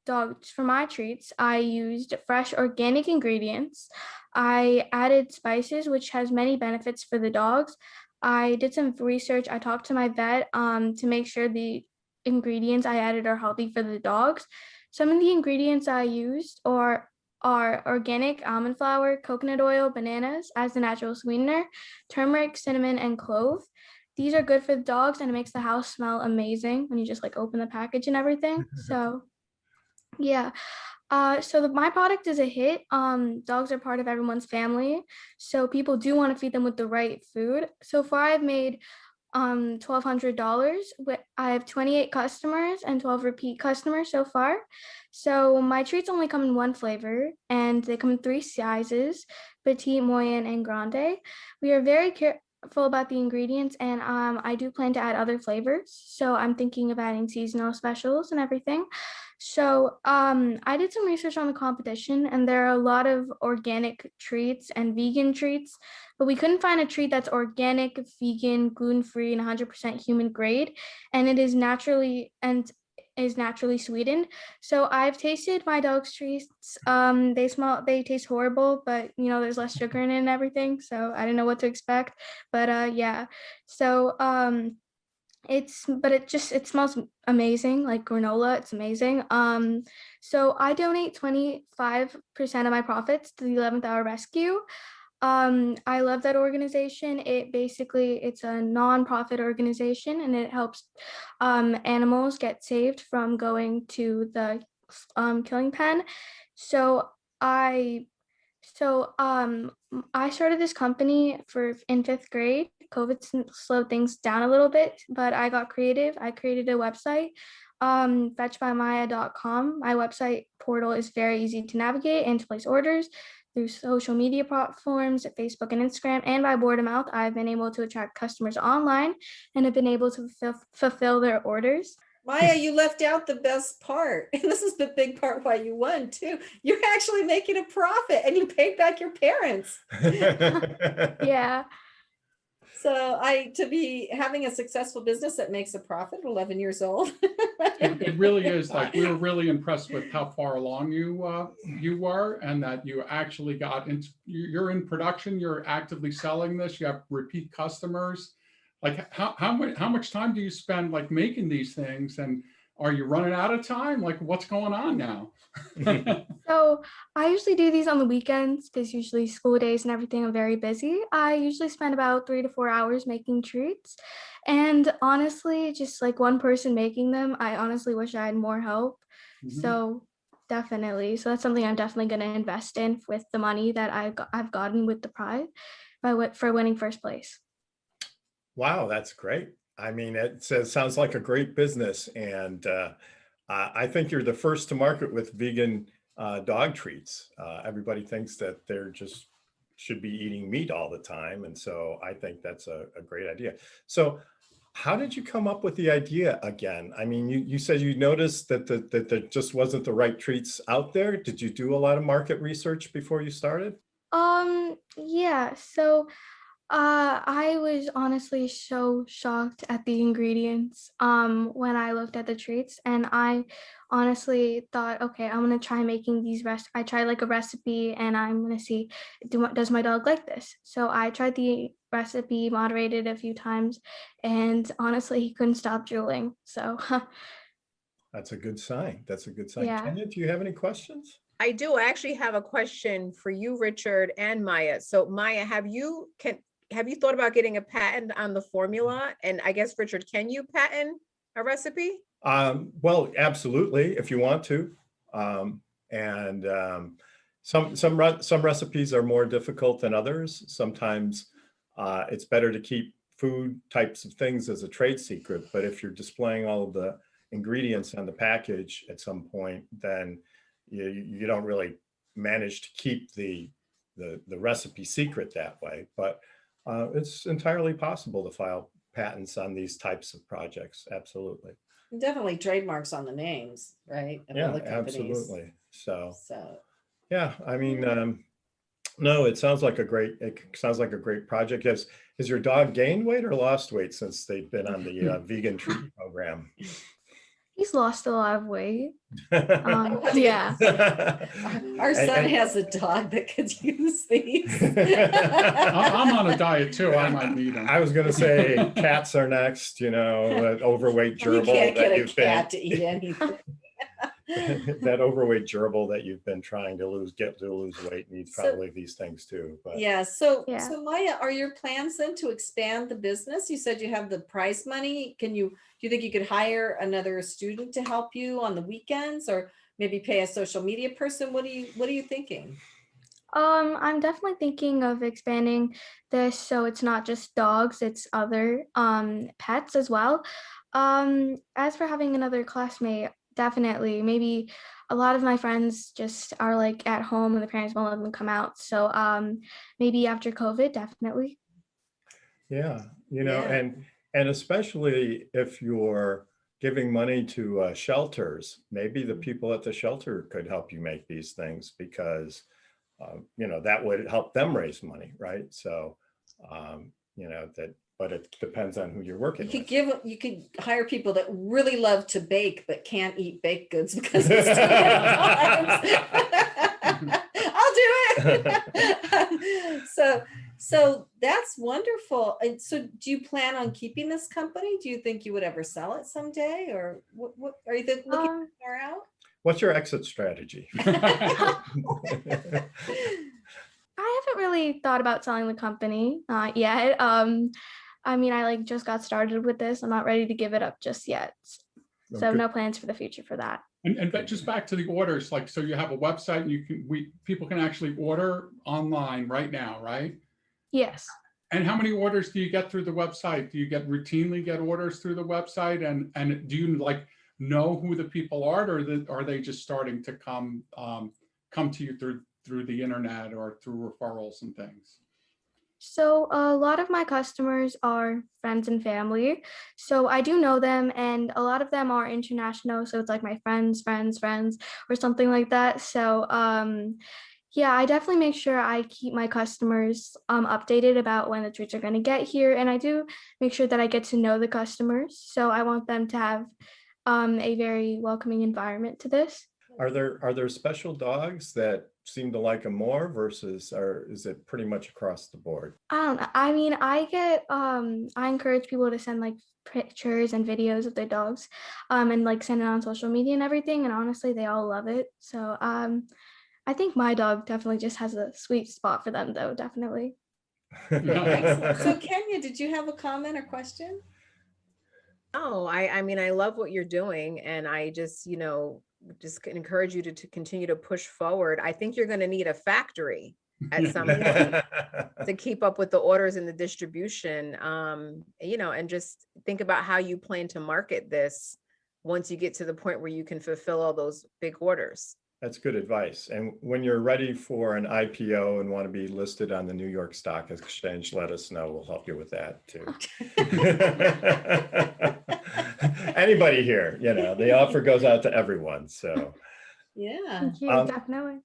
Speaker 6: dogs, for my treats, I used fresh organic ingredients. I added spices, which has many benefits for the dogs. I did some research. I talked to my vet to make sure the ingredients I added are healthy for the dogs. Some of the ingredients I used are organic almond flour, coconut oil, bananas as the natural sweetener, turmeric, cinnamon, and clove. These are good for the dogs, and it makes the house smell amazing when you just like open the package and everything. So yeah. My product is a hit. Dogs are part of everyone's family, so people do want to feed them with the right food. So far, I've made $1,200. I have 28 customers and 12 repeat customers so far. So my treats only come in one flavor, and they come in 3 sizes: petite, moyen, and grande. We are very careful about the ingredients, and I do plan to add other flavors. So I'm thinking of adding seasonal specials and everything. So I did some research on the competition, and there are a lot of organic treats and vegan treats, but we couldn't find a treat that's organic, vegan, gluten-free, and 100% human grade, and it is naturally sweetened. So I've tasted my dog's treats. They taste horrible, but you know, there's less sugar in it and everything, so I didn't know what to expect. But yeah. So it smells amazing, like granola. It's amazing. So I donate 25% of my profits to the 11th Hour Rescue. I love that organization. It's a non-profit organization, and it helps animals get saved from going to the killing pen. I started this company in 5th grade. COVID slowed things down a little bit, but I got creative. I created a website, fetchbymaya.com. My website portal is very easy to navigate and to place orders through social media platforms, Facebook and Instagram, and by word of mouth. I've been able to attract customers online and have been able to fulfill their orders.
Speaker 8: Maya, you left out the best part. And this is the big part why you won too. You're actually making a profit and you paid back your parents.
Speaker 6: Yeah.
Speaker 8: So to be having a successful business that makes a profit at 11 years old.
Speaker 1: It really is. Like, we were really impressed with how far along you were, and that you actually you're in production, you're actively selling this, you have repeat customers. Like, how much time do you spend like making these things, and are you running out of time? Like, what's going on now?
Speaker 6: So I usually do these on the weekends because usually school days and everything are very busy. I usually spend about 3 to 4 hours making treats. And honestly, just like one person making them, I honestly wish I had more help.
Speaker 1: Mhm.
Speaker 6: So definitely. So that's something I'm definitely going to invest in with the money that I've gotten with the prize for winning first place.
Speaker 7: Wow, that's great. I mean, it sounds like a great business. And I think you're the first to market with vegan dog treats. Everybody thinks that they're just should be eating meat all the time. And so I think that's a great idea. So how did you come up with the idea again? I mean, you said you noticed that there just wasn't the right treats out there. Did you do a lot of market research before you started?
Speaker 6: Yeah. So I was honestly so shocked at the ingredients when I looked at the treats, and I honestly thought, okay, I'm gonna try making these I tried like a recipe, and I'm gonna see does my dog like this. So I tried the recipe, moderated a few times, and honestly he couldn't stop drooling. So
Speaker 7: That's a good sign. That's a good sign.
Speaker 6: yeah.
Speaker 7: Kenya, do you have any questions?
Speaker 10: I do. I actually have a question for you, Richard and Maya. So Maya, have you thought about getting a patent on the formula? And I guess, Richard, can you patent a recipe?
Speaker 7: Well, absolutely, if you want to. Some recipes are more difficult than others. Sometimes it's better to keep food types of things as a trade secret. But if you're displaying all of the ingredients on the package at some point, then you don't really manage to keep the recipe secret that way. But it's entirely possible to file patents on these types of projects. Absolutely.
Speaker 8: Definitely trademarks on the names, right? Of
Speaker 7: Yeah,
Speaker 8: other companies.
Speaker 7: absolutely. So,
Speaker 8: So
Speaker 7: yeah, I mean, no, it sounds like a great project. Has your dog gained weight or lost weight since they've been on the vegan treat program?
Speaker 6: He's lost a lot of weight.
Speaker 8: Oh,
Speaker 6: Yeah.
Speaker 8: our son
Speaker 7: And-
Speaker 8: has a dog that could use these.
Speaker 1: I'm on a diet too. I might need them.
Speaker 7: I was going to say cats are next, you know, that overweight
Speaker 8: You
Speaker 7: gerbil
Speaker 8: can't get
Speaker 7: that
Speaker 8: a
Speaker 7: you've
Speaker 8: cat to eat anything.
Speaker 7: that overweight gerbil that you've been trying to lose weight needs
Speaker 8: So-
Speaker 7: probably these things too. But
Speaker 8: Yeah. So
Speaker 6: Yeah.
Speaker 8: Maya, are your plans then to expand the business? You said you have the prize money. Do you think you could hire another student to help you on the weekends, or maybe pay a social media person? What are you thinking?
Speaker 6: I'm definitely thinking of expanding this so it's not just dogs, it's other pets as well. As for having another classmate, definitely. Maybe a lot of my friends just are like at home and the parents won't let them come out. So maybe after COVID, definitely.
Speaker 7: yeah, you know,
Speaker 8: Yeah.
Speaker 7: and especially if you're giving money to shelters, maybe the people at the shelter could help you make these things because you know, that would help them raise money, right? So you know, but it depends on who you're working with.
Speaker 8: You could hire people that really love to bake but can't eat baked goods because it's too many times. I'll do it. So that's wonderful. And so do you plan on keeping this company? Do you think you would ever sell it someday, or what are you looking far out?
Speaker 7: What's your exit strategy?
Speaker 6: I haven't really thought about selling the company, not yet. I mean, I like just got started with this. I'm not ready to give it up just yet. So
Speaker 7: Okay.
Speaker 6: no plans for the future for that.
Speaker 1: And but just back to the orders, like, so you have a website and people can actually order online right now, right?
Speaker 6: Yes.
Speaker 1: And how many orders do you get through the website? Do you routinely get orders through the website? And do you like know who the people are, or are they just starting to come to you through the internet or through referrals and things?
Speaker 6: So a lot of my customers are friends and family. So I do know them, and a lot of them are international. So it's like my friends, or something like that. So yeah, I definitely make sure I keep my customers updated about when the treats are going to get here. And I do make sure that I get to know the customers. So I want them to have a very welcoming environment to this.
Speaker 7: Are there special dogs that seem to like them more versus, or is it pretty much across the board?
Speaker 6: I don't know. I mean, I encourage people to send like pictures and videos of their dogs, and like send it on social media and everything. And honestly, they all love it. So, I think my dog definitely just has a sweet spot for them, though. Definitely.
Speaker 8: Excellent. So Kenya, did you have a comment or question?
Speaker 10: Oh, I mean, I love what you're doing, and I just, just encourage you to continue to push forward. I think you're going to need a factory at some point to keep up with the orders and the distribution, and just think about how you plan to market this once you get to the point where you can fulfill all those big orders.
Speaker 7: That's good advice. And when you're ready for an IPO and want to be listed on the New York Stock Exchange, let us know. We'll help you with that too. Anybody here, the offer goes out to everyone. So
Speaker 8: Yeah.
Speaker 6: Thank you. Definitely.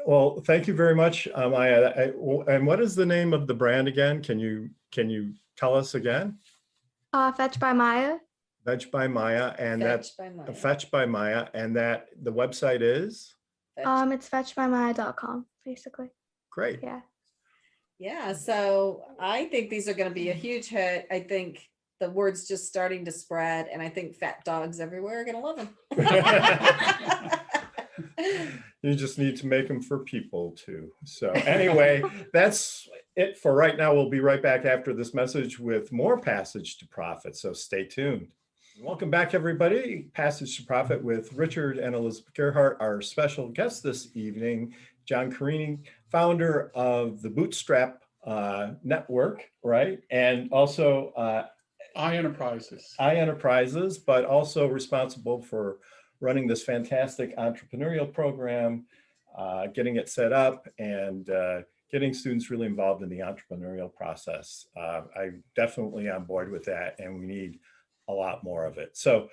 Speaker 7: well, thank you very much, Maya. And what is the name of the brand again? Can you tell us again?
Speaker 6: Fetch by Maya.
Speaker 7: Fetch by Maya, and that's Fetch by Maya, and that the website is?
Speaker 6: It's fetchbymaya.com, basically.
Speaker 7: Great.
Speaker 6: Yeah.
Speaker 8: Yeah. So I think these are going to be a huge hit. I think the word's just starting to spread, and I think fat dogs everywhere are going to love them.
Speaker 7: You just need to make them for people too. So anyway, that's it for right now. We'll be right back after this message with more Passage to Profit. So stay tuned. Welcome back, everybody. Passage to Profit with Richard and Elizabeth Gerhart. Our special guest this evening, John Carini, founder of the Bootstrap Network, right? And also iEnterprises, but also responsible for running this fantastic entrepreneurial program, getting it set up, and getting students really involved in the entrepreneurial process. I'm definitely on board with that, and we need a lot more of it. So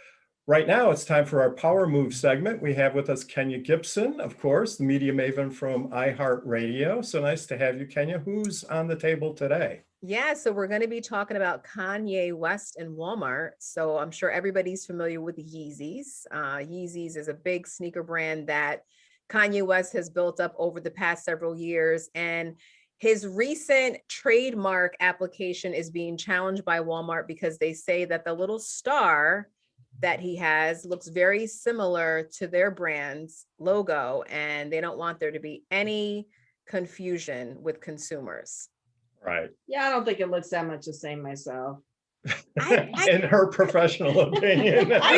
Speaker 7: Right now, it's time for our Power Move segment. We have with us Kenya Gibson, of course, the media maven from iHeartRadio. So nice to have you, Kenya. Who's on the table today?
Speaker 10: Yeah, so we're going to be talking about Kanye West and Walmart. So I'm sure everybody's familiar with Yeezys. Yeezys is a big sneaker brand that Kanye West has built up over the past several years. And his recent trademark application is being challenged by Walmart because they say that the little star that he has looks very similar to their brand's logo, and they don't want there to be any confusion with consumers.
Speaker 7: Right.
Speaker 12: Yeah, I don't think it looks that much the same myself.
Speaker 7: In her professional opinion.
Speaker 10: I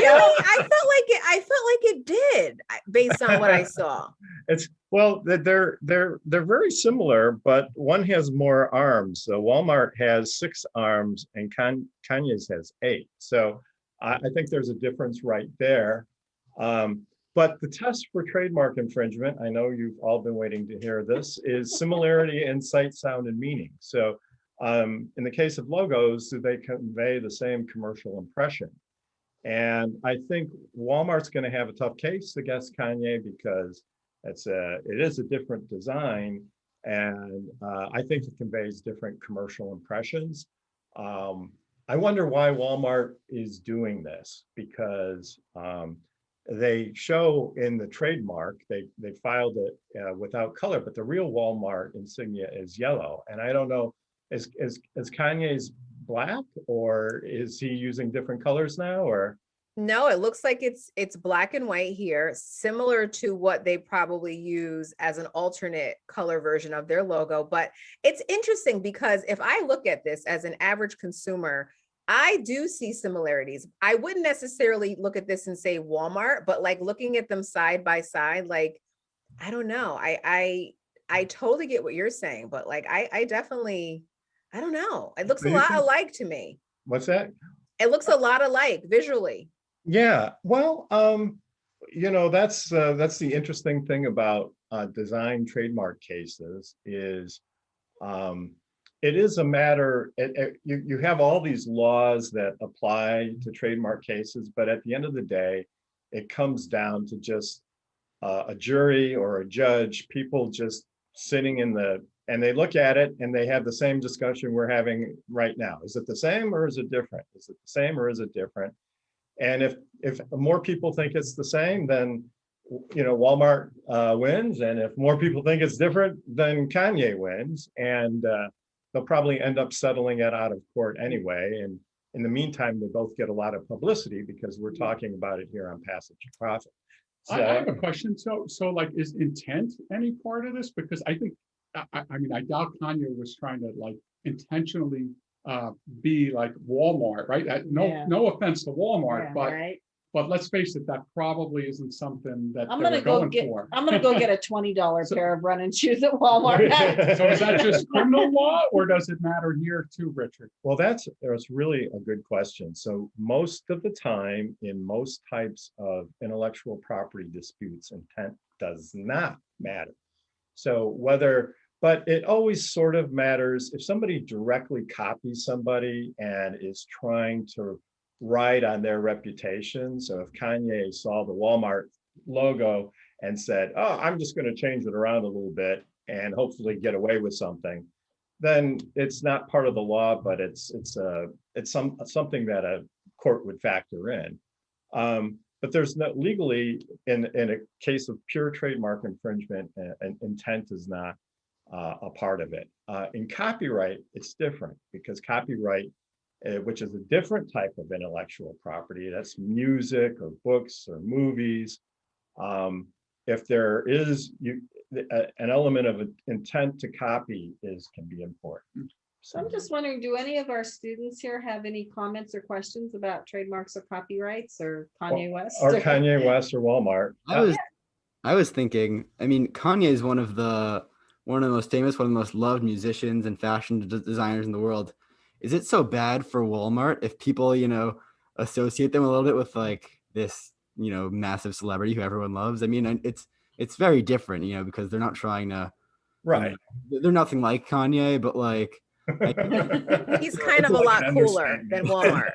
Speaker 10: felt like it did based on what I saw.
Speaker 7: It's well, they're very similar, but one has more arms. So Walmart has 6 arms and Kanye's has 8. So I think there's a difference right there. But the test for trademark infringement, I know you've all been waiting to hear this, is similarity in sight, sound, and meaning. So in the case of logos, do they convey the same commercial impression? And I think Walmart's going to have a tough case against Kanye because it is a different design, and I think it conveys different commercial impressions. I wonder why Walmart is doing this, because they show in the trademark, they filed it without color, but the real Walmart insignia is yellow. And I don't know, is Kanye's black, or is he using different colors now, or?
Speaker 10: No, it looks like it's black and white here, similar to what they probably use as an alternate color version of their logo. But it's interesting because if I look at this as an average consumer, I do see similarities. I wouldn't necessarily look at this and say Walmart, but like looking at them side by side, like, I don't know. I totally get what you're saying, but like, I definitely, I don't know. It looks a lot alike to me.
Speaker 7: What's that?
Speaker 10: It looks a lot alike visually.
Speaker 7: Yeah, well, that's the interesting thing about design trademark cases is it is a matter, you have all these laws that apply to trademark cases, but at the end of the day, it comes down to just a jury or a judge, people just sitting and they look at it and they have the same discussion we're having right now. Is it the same or is it different? Is it the same or is it different? And if more people think it's the same, then Walmart wins. And if more people think it's different, then Kanye wins. And they'll probably end up settling it out of court anyway. And in the meantime, they both get a lot of publicity because we're talking about it here on Passage of Profit. So,
Speaker 1: I have a question. So like, is intent any part of this? Because I think, I mean, I doubt Kanye was trying to like intentionally be like Walmart, right? No offense to Walmart, but let's face it, that probably isn't something that
Speaker 12: I'm gonna go get a $20 pair of running shoes at Walmart.
Speaker 1: So is that just criminal law, or does it matter here too, Richard?
Speaker 7: Well, that's really a good question. So most of the time, in most types of intellectual property disputes, intent does not matter. So but it always sort of matters if somebody directly copies somebody and is trying to ride on their reputation. So if Kanye saw the Walmart logo and said, "Oh, I'm just going to change it around a little bit and hopefully get away with something," then it's not part of the law, but it's something that a court would factor in. But there's no legally in a case of pure trademark infringement, intent is not a part of it. In copyright, it's different because copyright, which is a different type of intellectual property, that's music or books or movies. If there is an element of intent to copy can be important.
Speaker 12: So I'm just wondering, do any of our students here have any comments or questions about trademarks or copyrights or Kanye West?
Speaker 7: Or Kanye West or Walmart?
Speaker 5: I was thinking, I mean, Kanye is one of the most famous, one of the most loved musicians and fashion designers in the world. Is it so bad for Walmart if people, associate them a little bit with like this, massive celebrity who everyone loves? I mean, it's very different, because they're not trying to,
Speaker 7: right.
Speaker 5: They're nothing like Kanye, but like
Speaker 10: he's kind of a lot cooler than Walmart.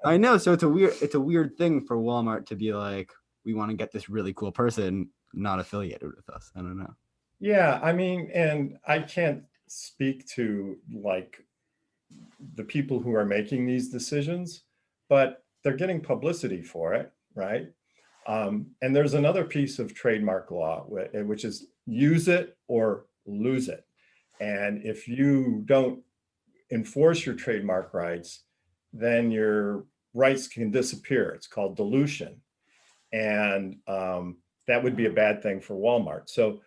Speaker 5: I know. So it's a weird thing for Walmart to be like, we want to get this really cool person not affiliated with us. I don't know.
Speaker 7: Yeah, I mean, and I can't speak to like the people who are making these decisions, but they're getting publicity for it, right? And there's another piece of trademark law, which is use it or lose it. And if you don't enforce your trademark rights, then your rights can disappear. It's called dilution. And that would be a bad thing for Walmart. So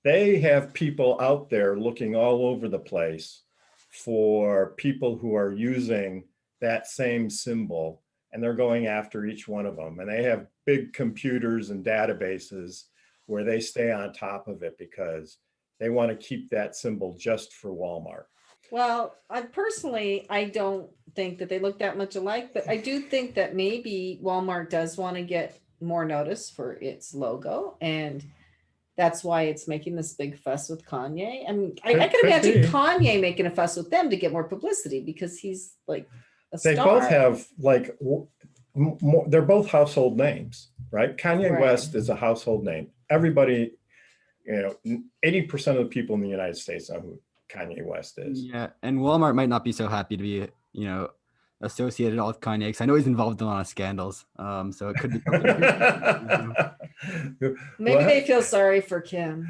Speaker 7: they have people out there looking all over the place for people who are using that same symbol, and they're going after each one of them. And they have big computers and databases where they stay on top of it because they want to keep that symbol just for Walmart.
Speaker 12: Well, I don't think that they look that much alike, but I do think that maybe Walmart does want to get more notice for its logo, and that's why it's making this big fuss with Kanye. I mean, I can imagine Kanye making a fuss with them to get more publicity because he's like a star.
Speaker 7: They both have like, they're both household names, right? Kanye West is a household name. Everybody, 80% of the people in the United States know who Kanye West is.
Speaker 5: Yeah, and Walmart might not be so happy to be, associated all with Kanye, because I know he's involved in a lot of scandals. So it could be.
Speaker 12: Maybe they feel sorry for Kim.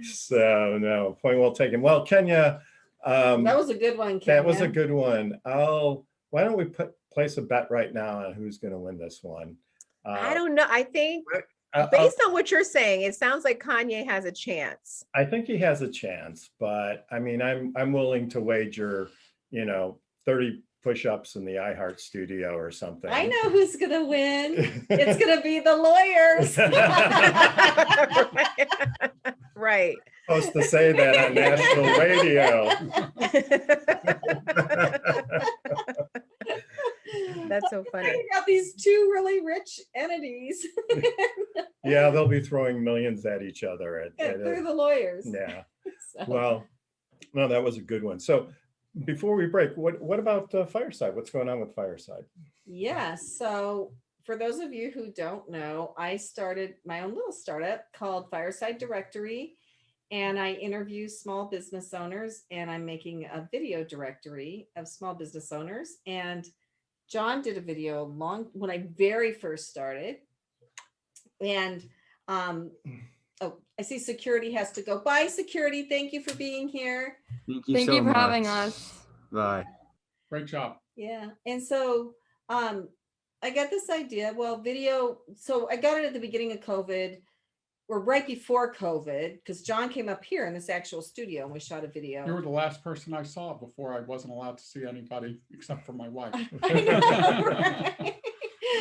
Speaker 7: So no, point well taken. Well, Kenya,
Speaker 12: that was a good one, Kenya.
Speaker 7: That was a good one. Why don't we place a bet right now on who's going to win this one?
Speaker 10: I don't know. I think based on what you're saying, it sounds like Kanye has a chance.
Speaker 7: I think he has a chance, but I mean, I'm willing to wager, 30 push-ups in the iHeart studio or something.
Speaker 12: I know who's gonna win. It's gonna be the lawyers.
Speaker 10: Right.
Speaker 7: Supposed to say that on national radio.
Speaker 10: That's so funny.
Speaker 12: We got these two really rich entities.
Speaker 7: Yeah, they'll be throwing millions at each other.
Speaker 12: Through the lawyers.
Speaker 7: Yeah. So. Well, no, that was a good one. So before we break, what about Fireside? What's going on with Fireside?
Speaker 12: Yeah, so for those of you who don't know, I started my own little startup called Fireside Directory, and I interview small business owners, and I'm making a video directory of small business owners. And John did a video when I very first started. And I see security has to go. Bye, security. Thank you for being here.
Speaker 11: Thank you for having us.
Speaker 5: Bye.
Speaker 1: Great job.
Speaker 12: Yeah. And so I got this idea. Well, video. So I got it at the beginning of COVID, or right before COVID, because John came up here in this actual studio and we shot a video.
Speaker 1: You were the last person I saw before I wasn't allowed to see anybody except for my wife.
Speaker 12: I know, right?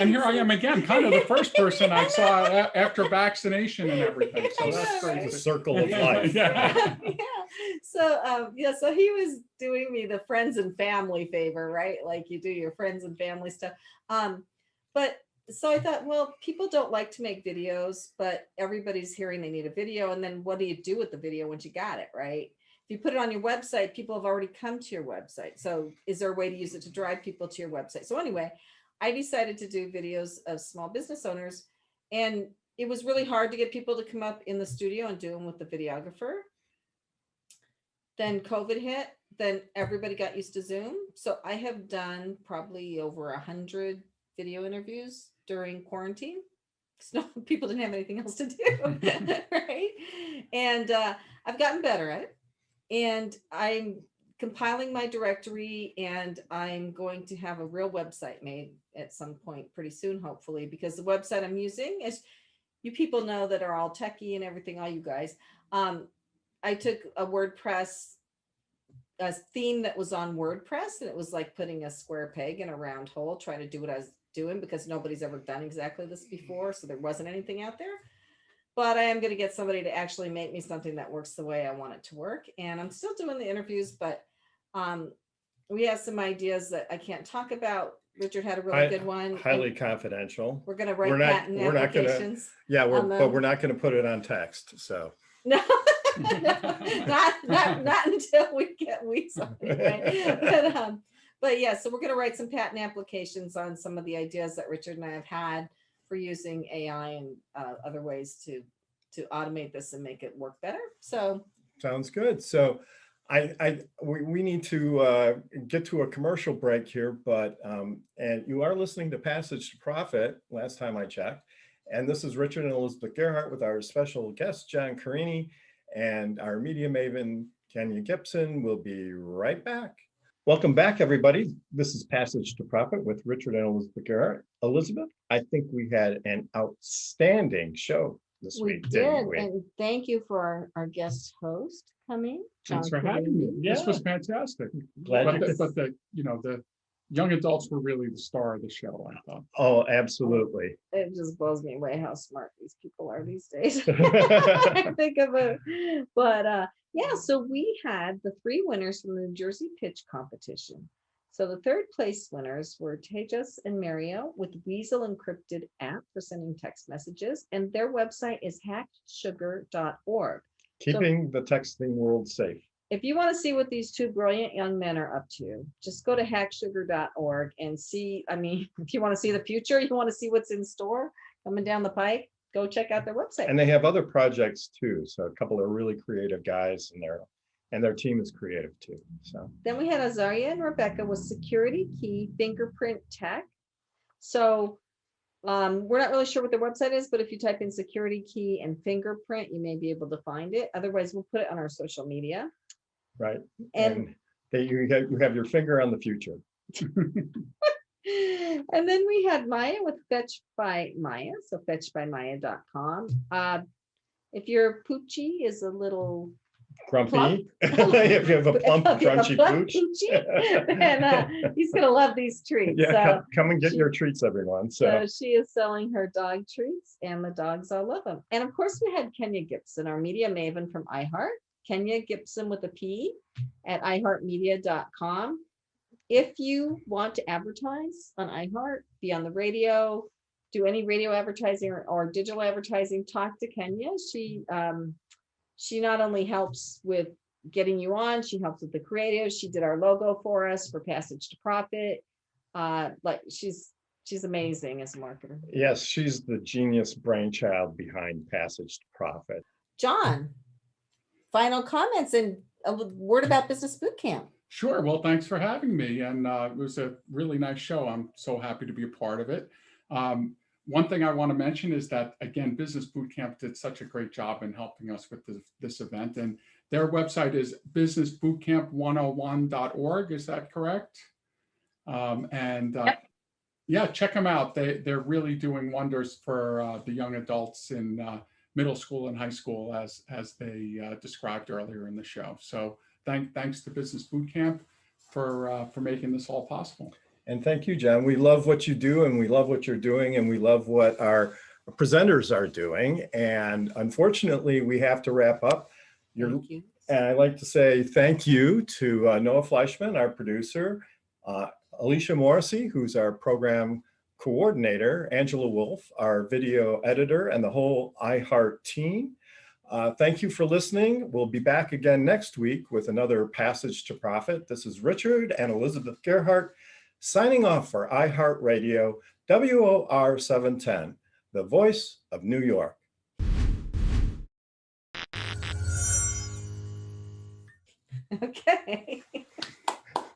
Speaker 1: And here I am again, kind of the first person I saw after vaccination and everything. So that's great.
Speaker 7: The circle of life.
Speaker 1: Yeah.
Speaker 12: So so he was doing me the friends and family favor, right? Like you do your friends and family stuff. But so I thought, well, people don't like to make videos, but everybody's hearing they need a video. And then what do you do with the video once you got it, right? If you put it on your website, people have already come to your website. So is there a way to use it to drive people to your website? So anyway, I decided to do videos of small business owners, and it was really hard to get people to come up in the studio and do them with the videographer. Then COVID hit, then everybody got used to Zoom. So I have done probably over 100 video interviews during quarantine, because people didn't have anything else to do, right? And I've gotten better at it, and I'm compiling my directory, and I'm going to have a real website made at some point pretty soon, hopefully, because the website I'm using, as you people know that are all techie and everything, all you guys, I took a WordPress, a theme that was on WordPress, and it was like putting a square peg in a round hole, trying to do what I was doing, because nobody's ever done exactly this before, so there wasn't anything out there. But I am going to get somebody to actually make me something that works the way I want it to work. And I'm still doing the interviews, but we have some ideas that I can't talk about. Richard had a really good one.
Speaker 7: Highly confidential.
Speaker 12: We're going to write patent applications.
Speaker 7: But we're not going to put it on text. So
Speaker 12: no. not until we get Weasel. Right? But yeah, so we're going to write some patent applications on some of the ideas that Richard and I have had for using AI and other ways to automate this and make it work better. So
Speaker 7: sounds good. So we need to get to a commercial break here, but and you are listening to Passage to Profit, last time I checked. And this is Richard and Elizabeth Gerhardt with our special guest, John Carini, and our media maven, Kanye Gibson. We'll be right back. Welcome back, everybody. This is Passage to Profit with Richard and Elizabeth Gerhardt. Elizabeth, I think we had an outstanding show this week, didn't we?
Speaker 12: And thank you for our guest host coming.
Speaker 1: Thanks for having me.
Speaker 7: Yeah.
Speaker 1: This was fantastic.
Speaker 7: Glad
Speaker 1: But,
Speaker 7: you
Speaker 1: the,
Speaker 7: could-
Speaker 1: but the, you know, the young adults were really the star of the show, I thought.
Speaker 7: Oh, absolutely.
Speaker 12: It just blows me away how smart these people are these days. I think of it. But yeah, so we had the 3 winners from the New Jersey pitch competition. So the 3rd place winners were Tejas and Mario with Weasel Encrypted app for sending text messages, and their website is hackedsugar.org.
Speaker 7: Keeping the texting world safe.
Speaker 12: If you want to see what these 2 brilliant young men are up to, just go to hacksugar.org and see. I mean, if you want to see the future, you want to see what's in store coming down the pike, go check out their website.
Speaker 7: And they have other projects too. So a couple of really creative guys and their team is creative too. So
Speaker 12: then we had Azaryah and Rebecca with Security Key Fingerprint Tech. So we're not really sure what their website is, but if you type in Security Key and Fingerprint, you may be able to find it. Otherwise, we'll put it on our social media.
Speaker 7: right.
Speaker 12: And
Speaker 7: you have your finger on the future.
Speaker 12: and then we had Maya with Fetch by Maya, so fetchbymaya.com. If your poochie is a little
Speaker 7: Grumpy. If you have a plump, crunchy pooch,
Speaker 12: then he's gonna love these treats.
Speaker 7: yeah,
Speaker 12: So
Speaker 7: come and get your treats, everyone.
Speaker 12: so she is selling her dog treats, and the dogs all love them. And of course, we had Kenya Gibson, our media maven from iHeart. Kenya Gibson with a P at iHeartMedia.com. If you want to advertise on iHeart, be on the radio, do any radio advertising or digital advertising, talk to Kenya. She not only helps with getting you on, she helps with the creative. She did our logo for us for Passage to Profit. Like she's amazing as a marketer.
Speaker 7: Yes, she's the genius brainchild behind Passage to Profit.
Speaker 12: John, final comments and a word about Business Bootcamp.
Speaker 1: Sure. Well, thanks for having me. And it was a really nice show. I'm so happy to be a part of it. One thing I want to mention is that, again, Business Bootcamp did such a great job in helping us with this event. And their website is businessbootcamp101.org. Is that correct?
Speaker 3: Yep.
Speaker 1: Yeah, check them out. They're really doing wonders for the young adults in middle school and high school, as they described earlier in the show. So thanks to Business Bootcamp for making this all possible.
Speaker 7: And thank you, John. We love what you do, and we love what you're doing, and we love what our presenters are doing. And unfortunately, we have to wrap up.
Speaker 12: Thank you.
Speaker 7: And I'd like to say thank you to Noah Fleischman, our producer, Alicia Morrissey, who's our program coordinator, Angela Wolf, our video editor, and the whole iHeart team. Thank you for listening. We'll be back again next week with another Passage to Profit. This is Richard and Elizabeth Gerhardt signing off for iHeartRadio, WOR 710, the voice of New York.
Speaker 12: Okay.